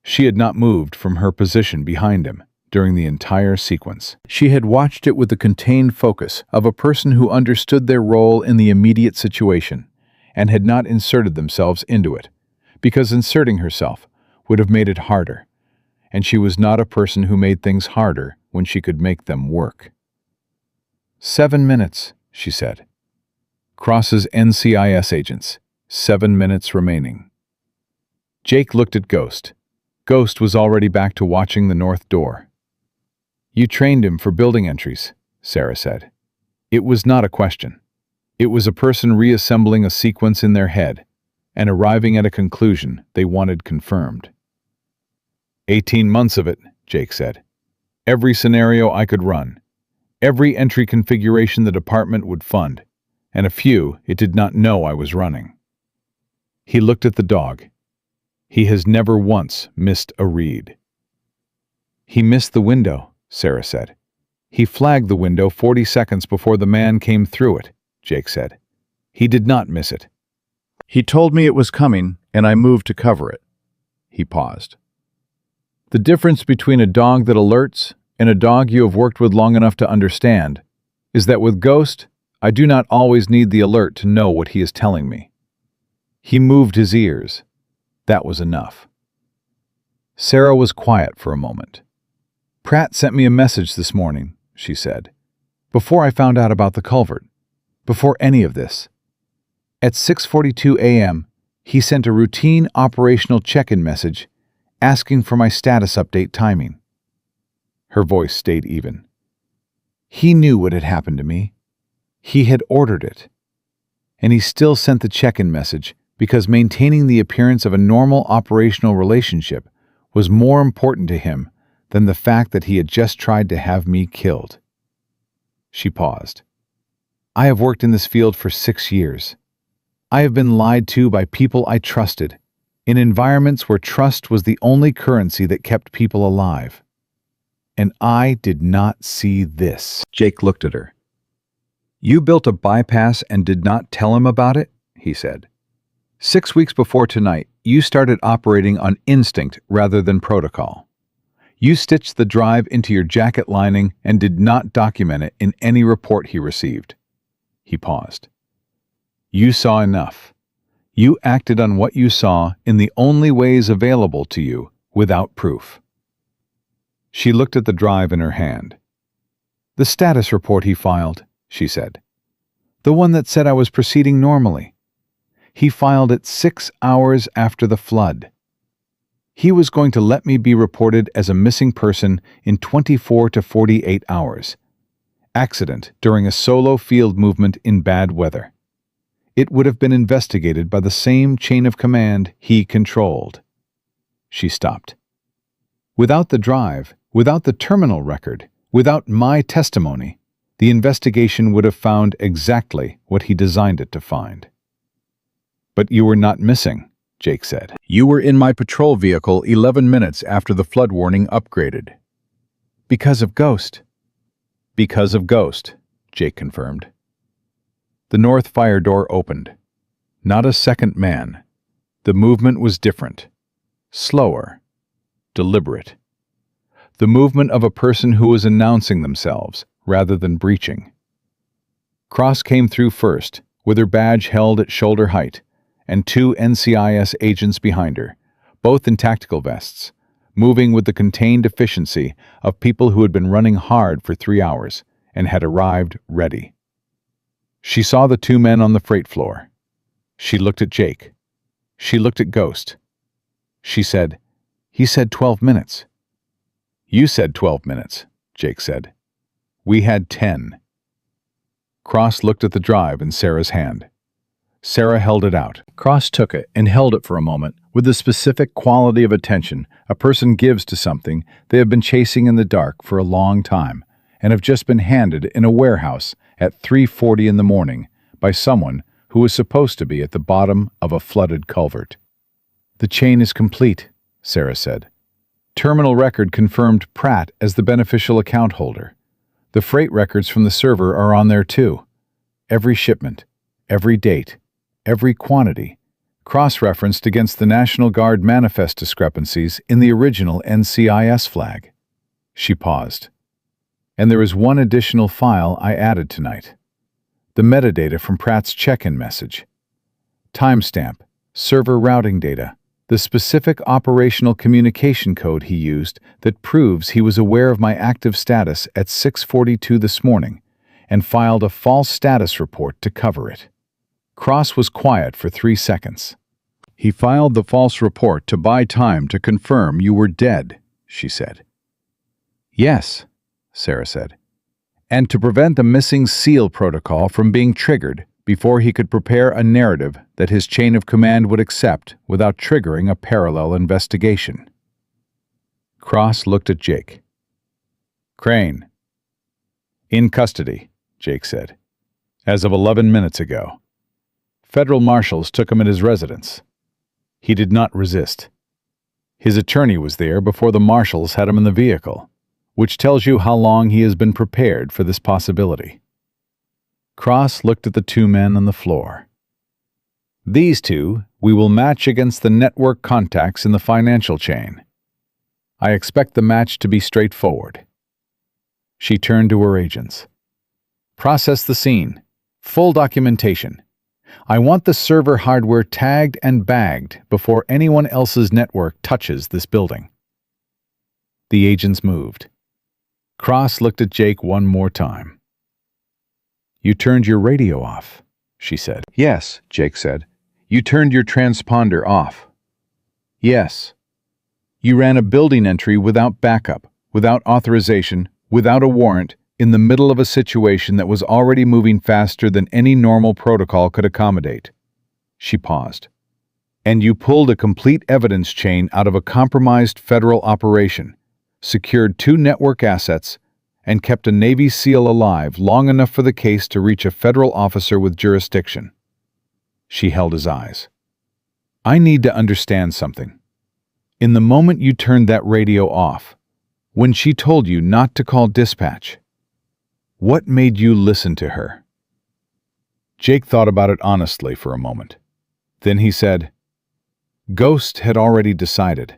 She had not moved from her position behind him during the entire sequence. She had watched it with the contained focus of a person who understood their role in the immediate situation and had not inserted themselves into it, because inserting herself would have made it harder, and she was not a person who made things harder when she could make them work. 7 minutes, she said. Crosses NCIS agents. 7 minutes remaining. Jake looked at Ghost. Ghost was already back to watching the north door. "You trained him for building entries," Sarah said. It was not a question. It was a person reassembling a sequence in their head and arriving at a conclusion they wanted confirmed. 18 months of it, Jake said. Every scenario I could run. Every entry configuration the department would fund, and a few it did not know I was running. He looked at the dog. He has never once missed a read. "He missed the window," Sarah said. "He flagged the window 40 seconds before the man came through it," Jake said. "He did not miss it. He told me it was coming, and I moved to cover it." He paused. "The difference between a dog that alerts and a dog you have worked with long enough to understand is that with Ghost, I do not always need the alert to know what he is telling me." He moved his ears. That was enough. Sarah was quiet for a moment. "Pratt sent me a message this morning," she said, "before I found out about the culvert, before any of this. At 6:42 a.m., he sent a routine operational check-in message asking for my status update timing." Her voice stayed even. "He knew what had happened to me. He had ordered it. And he still sent the check-in message because maintaining the appearance of a normal operational relationship was more important to him than the fact that he had just tried to have me killed." She paused. I have worked in this field for 6 years. I have been lied to by people I trusted, in environments where trust was the only currency that kept people alive. And I did not see this." Jake looked at her. "You built a bypass and did not tell him about it?" he said. 6 weeks before tonight, you started operating on instinct rather than protocol. You stitched the drive into your jacket lining and did not document it in any report he received." He paused. "You saw enough. You acted on what you saw in the only ways available to you without proof." She looked at the drive in her hand. "The status report he filed," she said. "The one that said I was proceeding normally. He filed it 6 hours after the flood. He was going to let me be reported as a missing person in 24 to 48 hours. Accident during a solo field movement in bad weather. It would have been investigated by the same chain of command he controlled." She stopped. "Without the drive, without the terminal record, without my testimony, the investigation would have found exactly what he designed it to find." "But you were not missing," Jake said. "You were in my patrol vehicle 11 minutes after the flood warning upgraded." "Because of Ghost." "Because of Ghost," Jake confirmed. The north fire door opened. Not a second man. The movement was different. Slower. Deliberate. The movement of a person who was announcing themselves rather than breaching. Cross came through first, with her badge held at shoulder height, and 2 NCIS agents behind her, both in tactical vests, moving with the contained efficiency of people who had been running hard for 3 hours and had arrived ready. She saw the 2 men on the freight floor. She looked at Jake. She looked at Ghost. She said, "He said 12 minutes." "You said 12 minutes," Jake said. "We had 10. Cross looked at the drive in Sarah's hand. Sarah held it out. Cross took it and held it for a moment with the specific quality of attention a person gives to something they have been chasing in the dark for a long time and have just been handed in a warehouse at 3:40 in the morning by someone who was supposed to be at the bottom of a flooded culvert. "The chain is complete," Sarah said. "Terminal record confirmed Pratt as the beneficial account holder. The freight records from the server are on there too. Every shipment, every date, every quantity, cross-referenced against the National Guard manifest discrepancies in the original NCIS flag." She paused. "And there is one additional file I added tonight. The metadata from Pratt's check-in message. Timestamp, server routing data, the specific operational communication code he used that proves he was aware of my active status at 6:42 this morning and filed a false status report to cover it." Cross was quiet for 3 seconds. "He filed the false report to buy time to confirm you were dead," she said. "Yes," Sarah said. "And to prevent the missing SEAL protocol from being triggered before he could prepare a narrative that his chain of command would accept without triggering a parallel investigation." Cross looked at Jake. "Crane." "In custody," Jake said. "As of 11 minutes ago. Federal marshals took him at his residence. He did not resist. His attorney was there before the marshals had him in the vehicle, which tells you how long he has been prepared for this possibility." Cross looked at the 2 men on the floor. "These 2 we will match against the network contacts in the financial chain. I expect the match to be straightforward." She turned to her agents. "Process the scene. Full documentation. I want the server hardware tagged and bagged before anyone else's network touches this building." The agents moved. Cross looked at Jake one more time. "You turned your radio off," she said. "Yes," Jake said. "You turned your transponder off." "Yes." "You ran a building entry without backup, without authorization, without a warrant, in the middle of a situation that was already moving faster than any normal protocol could accommodate." She paused. "And you pulled a complete evidence chain out of a compromised federal operation, secured 2 network assets, and kept a Navy SEAL alive long enough for the case to reach a federal officer with jurisdiction. She held his eyes. I need to understand something. In the moment you turned that radio off, when she told you not to call dispatch, what made you listen to her? Jake thought about it honestly for a moment. Then he said, Ghost had already decided.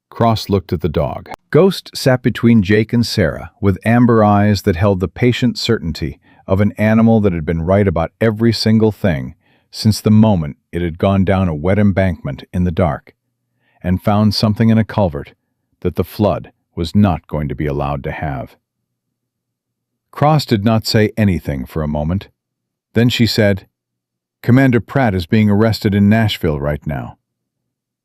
Cross looked at the dog. Ghost sat between Jake and Sarah with amber eyes that held the patient certainty of an animal that had been right about every single thing since the moment it had gone down a wet embankment in the dark and found something in a culvert that the flood was not going to be allowed to have. Cross did not say anything for a moment. Then she said, Commander Pratt is being arrested in Nashville right now.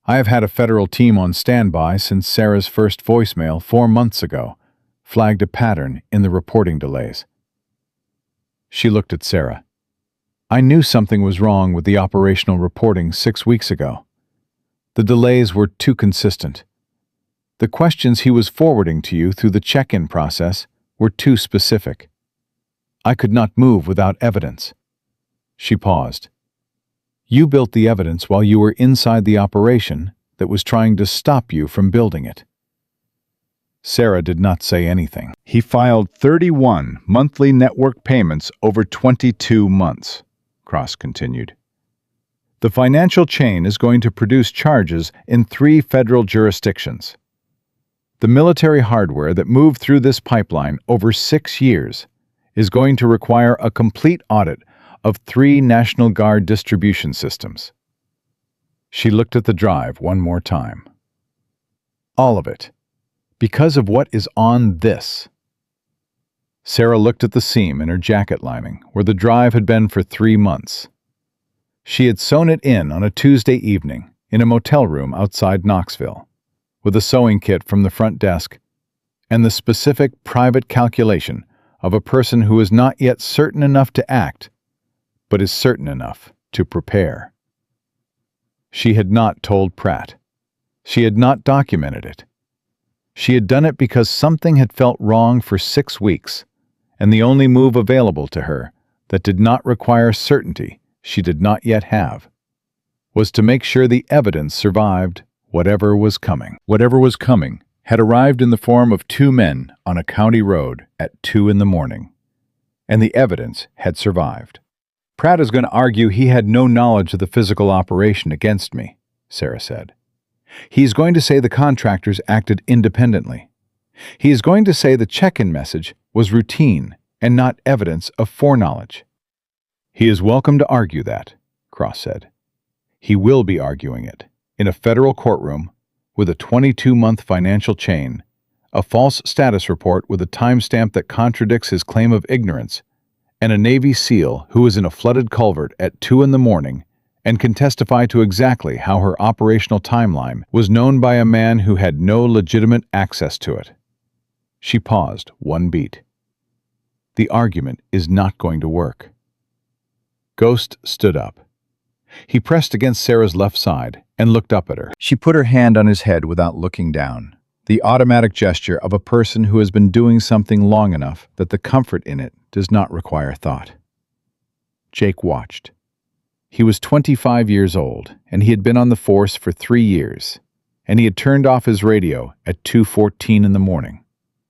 I have had a federal team on standby since Sarah's first voicemail 4 months ago flagged a pattern in the reporting delays. She looked at Sarah. I knew something was wrong with the operational reporting 6 weeks ago. The delays were too consistent. The questions he was forwarding to you through the check-in process were too specific. I could not move without evidence. She paused. You built the evidence while you were inside the operation that was trying to stop you from building it. Sarah did not say anything. He filed 31 monthly network payments over 22 months, Cross continued. The financial chain is going to produce charges in 3 federal jurisdictions. The military hardware that moved through this pipeline over 6 years is going to require a complete audit of 3 National Guard distribution systems. She looked at the drive one more time. All of it. Because of what is on this. Sarah looked at the seam in her jacket lining where the drive had been for 3 months. She had sewn it in on a Tuesday evening in a motel room outside Knoxville, with a sewing kit from the front desk and the specific private calculation of a person who is not yet certain enough to act, but is certain enough to prepare. She had not told Pratt. She had not documented it. She had done it because something had felt wrong for 6 weeks, and the only move available to her that did not require certainty she did not yet have was to make sure the evidence survived whatever was coming. Whatever was coming had arrived in the form of 2 men on a county road at 2 in the morning, and the evidence had survived. Pratt is going to argue he had no knowledge of the physical operation against me, Sarah said. He is going to say the contractors acted independently. He is going to say the check-in message was routine and not evidence of foreknowledge. He is welcome to argue that, Cross said. He will be arguing it in a federal courtroom with a 22-month financial chain, a false status report with a timestamp that contradicts his claim of ignorance, and a Navy SEAL who is in a flooded culvert at 2 in the morning and can testify to exactly how her operational timeline was known by a man who had no legitimate access to it. She paused 1 beat. The argument is not going to work. Ghost stood up. He pressed against Sarah's left side and looked up at her. She put her hand on his head without looking down, the automatic gesture of a person who has been doing something long enough that the comfort in it does not require thought. Jake watched. He was 25 years old, and he had been on the force for 3 years, and he had turned off his radio at 2:14 in the morning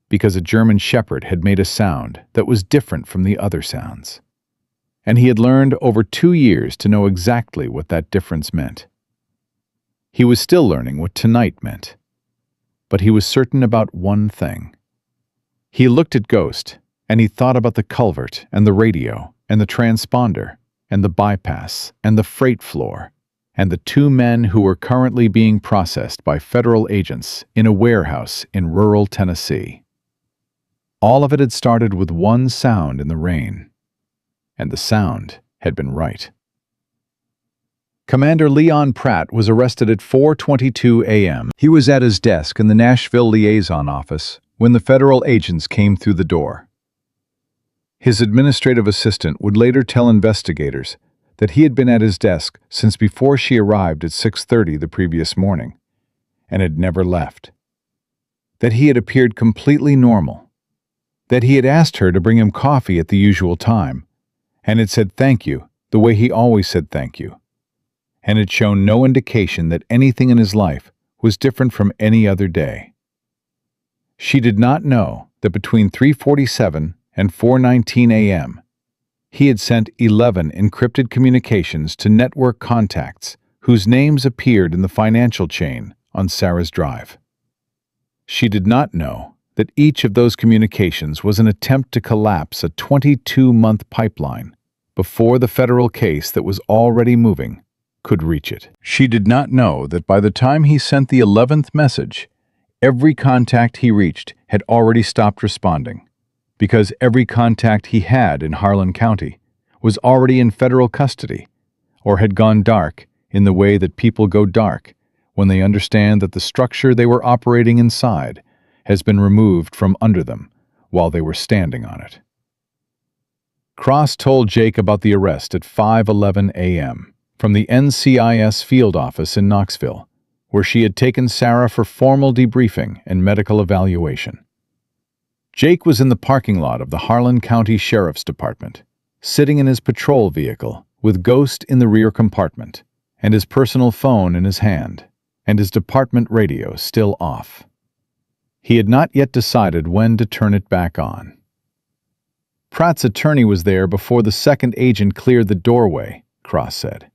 because a German shepherd had made a sound that was different from the other sounds. And he had learned over 2 years to know exactly what that difference meant. He was still learning what tonight meant, but he was certain about one thing. He looked at Ghost, and he thought about the culvert and the radio and the transponder and the bypass and the freight floor and the 2 men who were currently being processed by federal agents in a warehouse in rural Tennessee. All of it had started with one sound in the rain, and the sound had been right. Commander Leon Pratt was arrested at 4:22 a.m. He was at his desk in the Nashville liaison office when the federal agents came through the door. His administrative assistant would later tell investigators that he had been at his desk since before she arrived at 6:30 the previous morning, and had never left. That he had appeared completely normal, that he had asked her to bring him coffee at the usual time, and had said thank you the way he always said thank you, and had shown no indication that anything in his life was different from any other day. She did not know that between 3:47 and 4:19 a.m., he had sent 11 encrypted communications to network contacts whose names appeared in the financial chain on Sarah's drive. She did not know that each of those communications was an attempt to collapse a 22-month pipeline before the federal case that was already moving could reach it. She did not know that by the time he sent the 11th message, every contact he reached had already stopped responding, because every contact he had in Harlan County was already in federal custody or had gone dark in the way that people go dark when they understand that the structure they were operating inside has been removed from under them while they were standing on it. Cross told Jake about the arrest at 5:11 a.m. from the NCIS field office in Knoxville, where she had taken Sarah for formal debriefing and medical evaluation. Jake was in the parking lot of the Harlan County Sheriff's Department, sitting in his patrol vehicle with Ghost in the rear compartment and his personal phone in his hand, and his department radio still off. He had not yet decided when to turn it back on. Pratt's attorney was there before the second agent cleared the doorway, Cross said.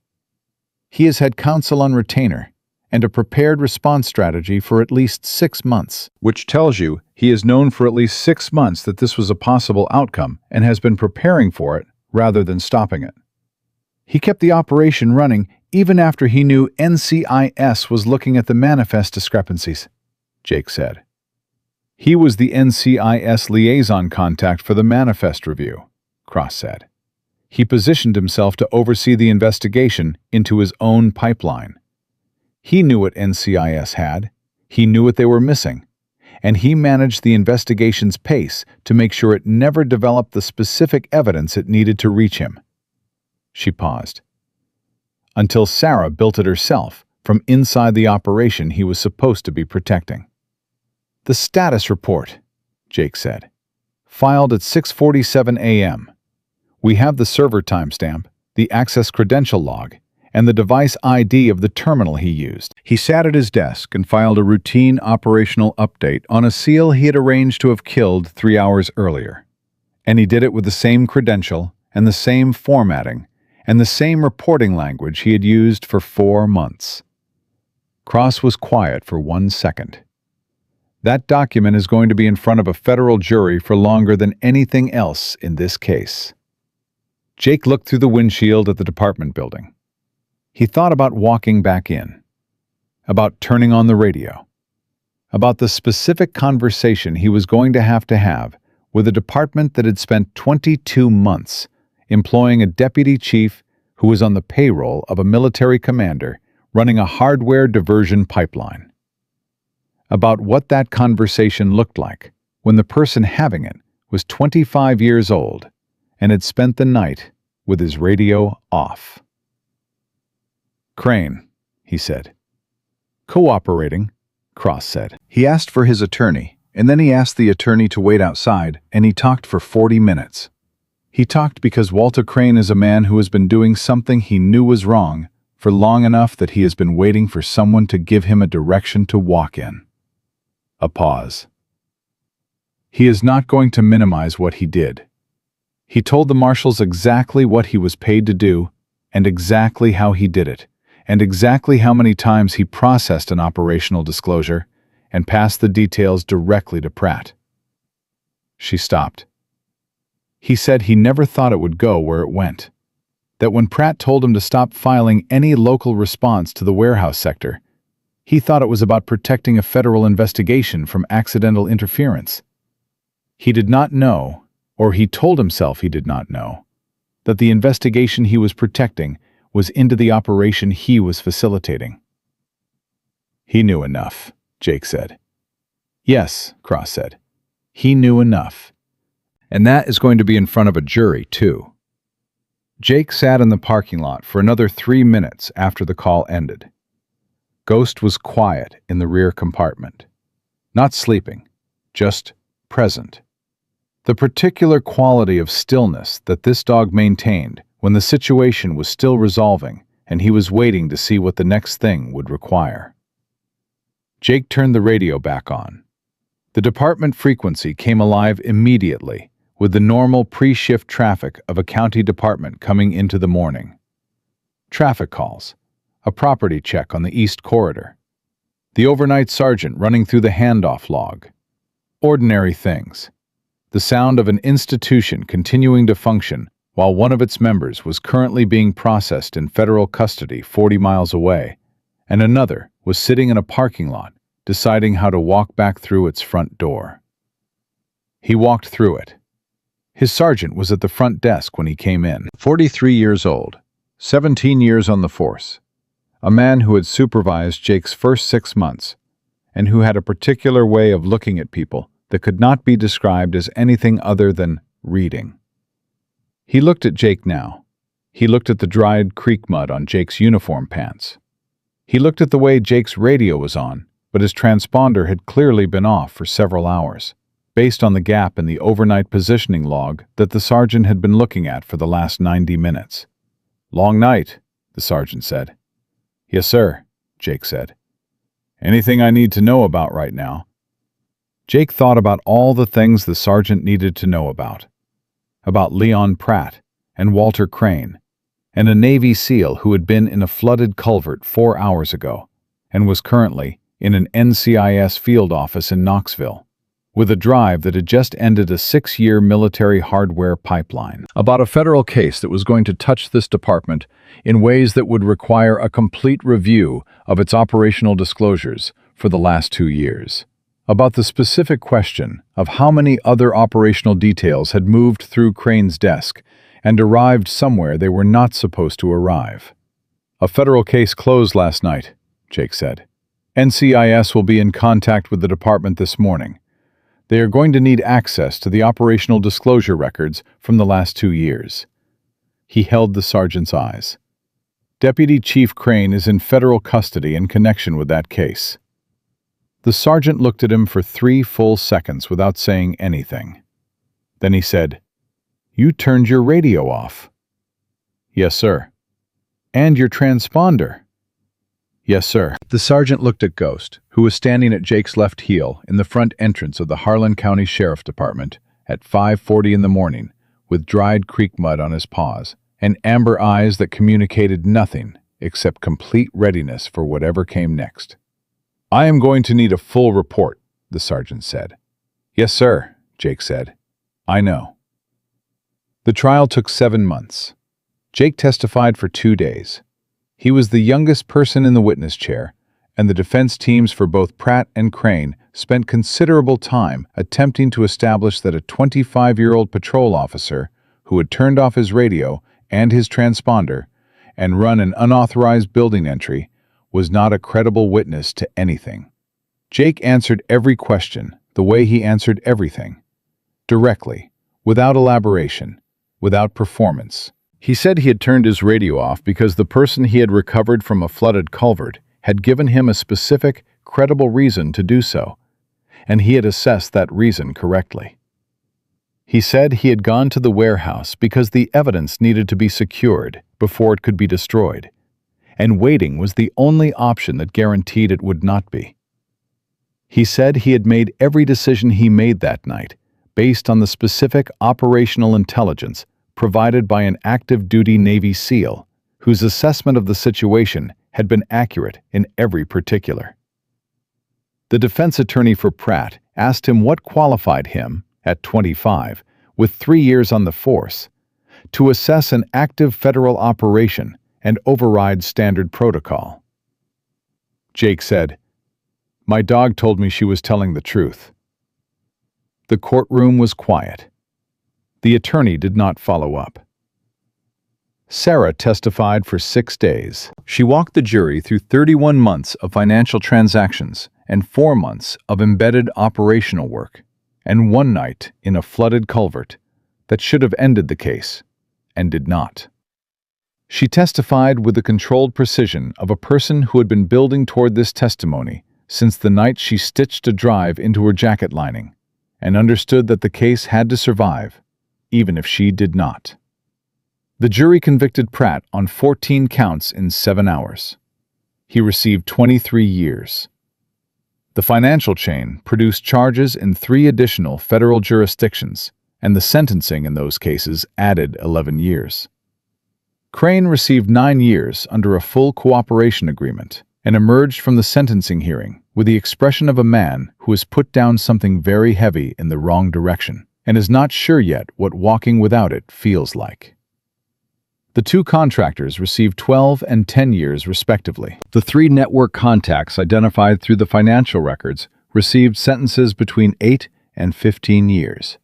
He has had counsel on retainer and a prepared response strategy for at least 6 months, which tells you he has known for at least 6 months that this was a possible outcome and has been preparing for it rather than stopping it. He kept the operation running even after he knew NCIS was looking at the manifest discrepancies, Jake said. He was the NCIS liaison contact for the manifest review, Cross said. He positioned himself to oversee the investigation into his own pipeline. He knew what NCIS had, he knew what they were missing, and he managed the investigation's pace to make sure it never developed the specific evidence it needed to reach him. She paused. Until Sarah built it herself from inside the operation he was supposed to be protecting. The status report, Jake said, filed at 6:47 a.m. We have the server timestamp, the access credential log, and the device ID of the terminal he used. He sat at his desk and filed a routine operational update on a SEAL he had arranged to have killed 3 hours earlier. And he did it with the same credential and the same formatting and the same reporting language he had used for 4 months. Cross was quiet for 1 second. That document is going to be in front of a federal jury for longer than anything else in this case. Jake looked through the windshield at the department building. He thought about walking back in, about turning on the radio, about the specific conversation he was going to have with a department that had spent 22 months employing a deputy chief who was on the payroll of a military commander running a hardware diversion pipeline. About what that conversation looked like when the person having it was 25 years old and had spent the night with his radio off. Crane, he said. Cooperating, Cross said. He asked for his attorney, and then he asked the attorney to wait outside, and he talked for 40 minutes. He talked because Walter Crane is a man who has been doing something he knew was wrong for long enough that he has been waiting for someone to give him a direction to walk in. A pause. He is not going to minimize what he did. He told the marshals exactly what he was paid to do, and exactly how he did it, and exactly how many times he processed an operational disclosure, and passed the details directly to Pratt. She stopped. He said he never thought it would go where it went, that when Pratt told him to stop filing any local response to the warehouse sector, he thought it was about protecting a federal investigation from accidental interference. He did not know, or he told himself he did not know, that the investigation he was protecting was into the operation he was facilitating. He knew enough, Jake said. Yes, Cross said. He knew enough. And that is going to be in front of a jury, too. Jake sat in the parking lot for another 3 minutes after the call ended. Ghost was quiet in the rear compartment. Not sleeping, just present. The particular quality of stillness that this dog maintained when the situation was still resolving and he was waiting to see what the next thing would require. Jake turned the radio back on. The department frequency came alive immediately, with the normal pre-shift traffic of a county department coming into the morning. Traffic calls, a property check on the East Corridor, the overnight sergeant running through the handoff log. Ordinary things. The sound of an institution continuing to function while one of its members was currently being processed in federal custody 40 miles away, and another was sitting in a parking lot deciding how to walk back through its front door. He walked through it. His sergeant was at the front desk when he came in. 43 years old, 17 years on the force, a man who had supervised Jake's first 6 months, and who had a particular way of looking at people that could not be described as anything other than reading. He looked at Jake now. He looked at the dried creek mud on Jake's uniform pants. He looked at the way Jake's radio was on, but his transponder had clearly been off for several hours, based on the gap in the overnight positioning log that the sergeant had been looking at for the last 90 minutes. "Long night," the sergeant said. "Yes, sir," Jake said. "Anything I need to know about right now?" Jake thought about all the things the sergeant needed to know about Leon Pratt and Walter Crane, and a Navy SEAL who had been in a flooded culvert 4 hours ago and was currently in an NCIS field office in Knoxville, with a drive that had just ended a 6-year military hardware pipeline. About a federal case that was going to touch this department in ways that would require a complete review of its operational disclosures for the last 2 years. About the specific question of how many other operational details had moved through Crane's desk and arrived somewhere they were not supposed to arrive. "A federal case closed last night," Jake said. "NCIS will be in contact with the department this morning. They are going to need access to the operational disclosure records from the last 2 years. He held the sergeant's eyes. "Deputy Chief Crane is in federal custody in connection with that case." The sergeant looked at him for 3 full seconds without saying anything. Then he said, "You turned your radio off." "Yes, sir." "And your transponder." "Yes, sir." The sergeant looked at Ghost, who was standing at Jake's left heel in the front entrance of the Harlan County Sheriff Department at 5:40 in the morning, with dried creek mud on his paws and amber eyes that communicated nothing except complete readiness for whatever came next. "I am going to need a full report," the sergeant said. "Yes, sir," Jake said. "I know." The trial took 7 months. Jake testified for 2 days. He was the youngest person in the witness chair, and the defense teams for both Pratt and Crane spent considerable time attempting to establish that a 25-year-old patrol officer who had turned off his radio and his transponder and run an unauthorized building entry was not a credible witness to anything. Jake answered every question the way he answered everything, directly, without elaboration, without performance. He said he had turned his radio off because the person he had recovered from a flooded culvert had given him a specific, credible reason to do so, and he had assessed that reason correctly. He said he had gone to the warehouse because the evidence needed to be secured before it could be destroyed, and waiting was the only option that guaranteed it would not be. He said he had made every decision he made that night based on the specific operational intelligence provided by an active-duty Navy SEAL, whose assessment of the situation had been accurate in every particular. The defense attorney for Pratt asked him what qualified him, at 25, with 3 years on the force, to assess an active federal operation and override standard protocol. Jake said, "My dog told me she was telling the truth." The courtroom was quiet. The attorney did not follow up. Sarah testified for 6 days. She walked the jury through 31 months of financial transactions and 4 months of embedded operational work, and 1 night in a flooded culvert that should have ended the case, and did not. She testified with the controlled precision of a person who had been building toward this testimony since the night she stitched a drive into her jacket lining, and understood that the case had to survive, even if she did not. The jury convicted Pratt on 14 counts in 7 hours. He received 23 years. The financial chain produced charges in 3 additional federal jurisdictions, and the sentencing in those cases added 11 years. Crane received 9 years under a full cooperation agreement and emerged from the sentencing hearing with the expression of a man who has put down something very heavy in the wrong direction and is not sure yet what walking without it feels like. The 2 contractors received 12 and 10 years respectively. The 3 network contacts identified through the financial records received sentences between 8 and 15 years.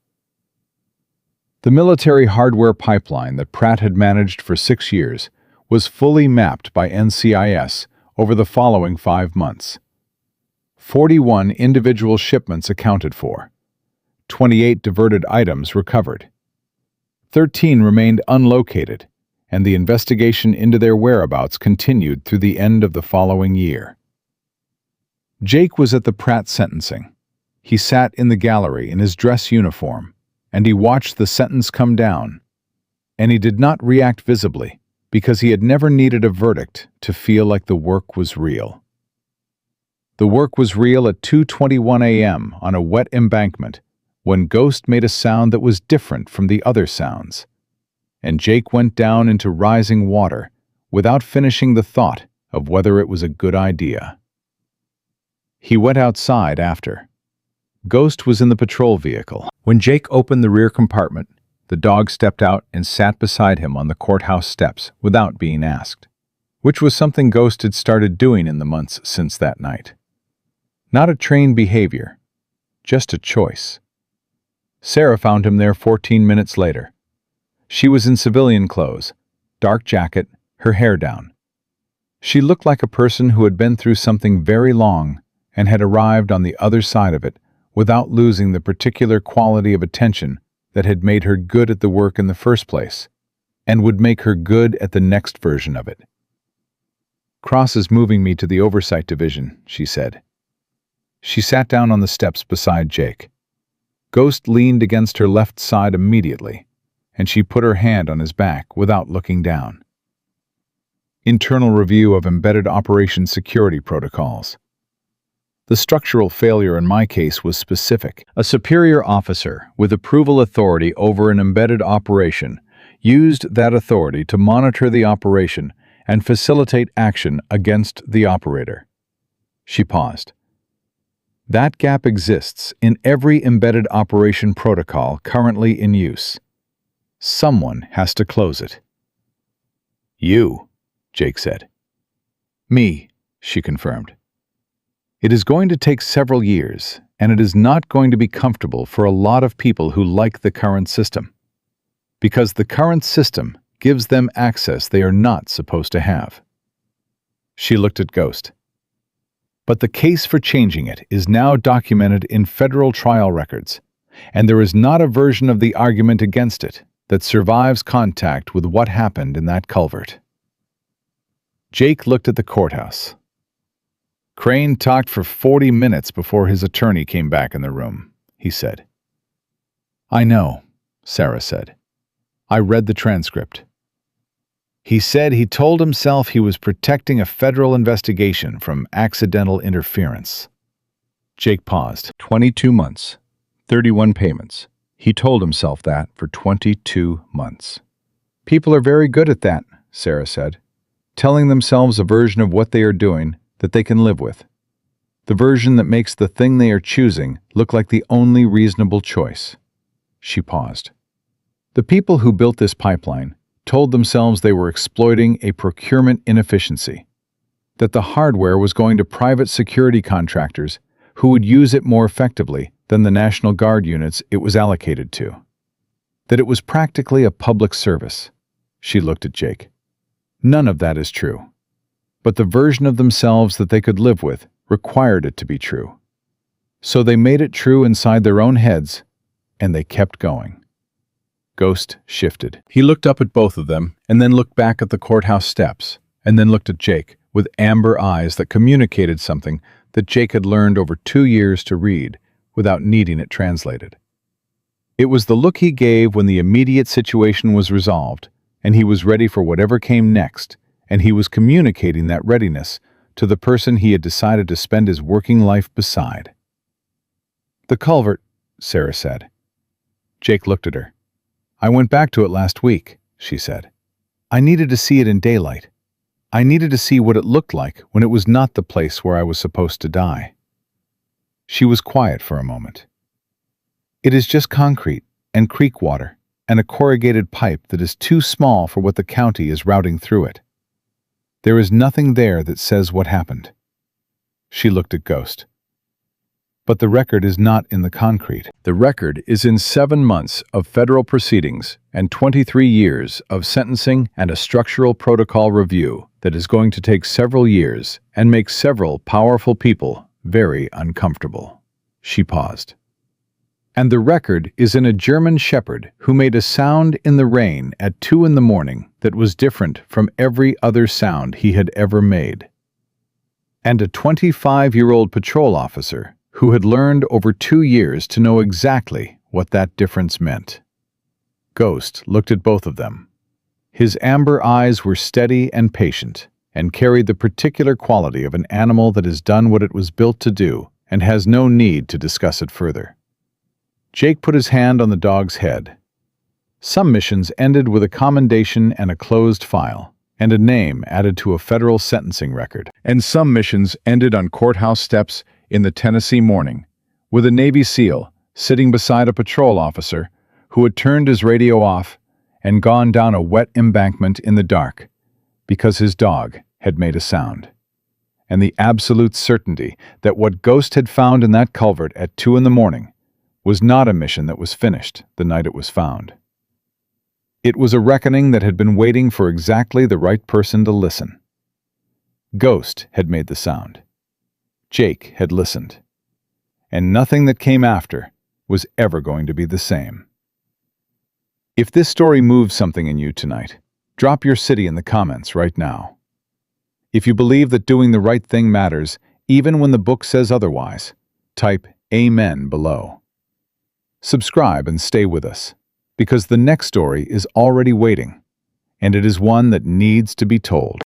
The military hardware pipeline that Pratt had managed for 6 years was fully mapped by NCIS over the following 5 months. 41 individual shipments accounted for. 28 diverted items recovered. 13 remained unlocated, and the investigation into their whereabouts continued through the end of the following year. Jake was at the Pratt sentencing. He sat in the gallery in his dress uniform, and he watched the sentence come down, and he did not react visibly because he had never needed a verdict to feel like the work was real. The work was real at 2:21 a.m. on a wet embankment when Ghost made a sound that was different from the other sounds, and Jake went down into rising water without finishing the thought of whether it was a good idea. He went outside after. Ghost was in the patrol vehicle. When Jake opened the rear compartment, the dog stepped out and sat beside him on the courthouse steps without being asked, which was something Ghost had started doing in the months since that night. Not a trained behavior, just a choice. Sarah found him there 14 minutes later. She was in civilian clothes, dark jacket, her hair down. She looked like a person who had been through something very long and had arrived on the other side of it without losing the particular quality of attention that had made her good at the work in the first place, and would make her good at the next version of it. "Cross is moving me to the oversight division," she said. She sat down on the steps beside Jake. Ghost leaned against her left side immediately, and she put her hand on his back without looking down. Internal review of embedded operation security protocols. The structural failure in my case was specific. A superior officer with approval authority over an embedded operation used that authority to monitor the operation and facilitate action against the operator. She paused. That gap exists in every embedded operation protocol currently in use. Someone has to close it. "You," Jake said. "Me," she confirmed. "It is going to take several years, and it is not going to be comfortable for a lot of people who like the current system. Because the current system gives them access they are not supposed to have." She looked at Ghost. "But the case for changing it is now documented in federal trial records, and there is not a version of the argument against it that survives contact with what happened in that culvert." Jake looked at the courthouse. "Crane talked for 40 minutes before his attorney came back in the room," he said. "I know," Sarah said. "I read the transcript. He said he told himself he was protecting a federal investigation from accidental interference." Jake paused. 22 months, 31 payments. He told himself that for 22 months. "People are very good at that," Sarah said, "telling themselves a version of what they are doing that they can live with. The version that makes the thing they are choosing look like the only reasonable choice." She paused. "The people who built this pipeline told themselves they were exploiting a procurement inefficiency, that the hardware was going to private security contractors who would use it more effectively than the National Guard units it was allocated to, that it was practically a public service." She looked at Jake. "None of that is true. But the version of themselves that they could live with required it to be true. So they made it true inside their own heads, and they kept going." Ghost shifted. He looked up at both of them, and then looked back at the courthouse steps, and then looked at Jake with amber eyes that communicated something that Jake had learned over 2 years to read without needing it translated. It was the look he gave when the immediate situation was resolved, and he was ready for whatever came next, and he was communicating that readiness to the person he had decided to spend his working life beside. "The culvert," Sarah said. Jake looked at her. "I went back to it last week," she said. "I needed to see it in daylight. I needed to see what it looked like when it was not the place where I was supposed to die." She was quiet for a moment. "It is just concrete and creek water and a corrugated pipe that is too small for what the county is routing through it. There is nothing there that says what happened." She looked at Ghost. "But the record is not in the concrete. The record is in 7 months of federal proceedings and 23 years of sentencing and a structural protocol review that is going to take several years and make several powerful people very uncomfortable." She paused. "And the record is in a German shepherd who made a sound in the rain at 2 in the morning that was different from every other sound he had ever made. And a 25-year-old patrol officer who had learned over 2 years to know exactly what that difference meant." Ghost looked at both of them. His amber eyes were steady and patient, and carried the particular quality of an animal that has done what it was built to do and has no need to discuss it further. Jake put his hand on the dog's head. Some missions ended with a commendation and a closed file, and a name added to a federal sentencing record. And some missions ended on courthouse steps in the Tennessee morning, with a Navy SEAL sitting beside a patrol officer who had turned his radio off and gone down a wet embankment in the dark because his dog had made a sound. And the absolute certainty that what Ghost had found in that culvert at 2 in the morning was not a mission that was finished the night it was found. It was a reckoning that had been waiting for exactly the right person to listen. Ghost had made the sound. Jake had listened. And nothing that came after was ever going to be the same. If this story moves something in you tonight, drop your city in the comments right now. If you believe that doing the right thing matters, even when the book says otherwise, type Amen below. Subscribe and stay with us, because the next story is already waiting, and it is one that needs to be told.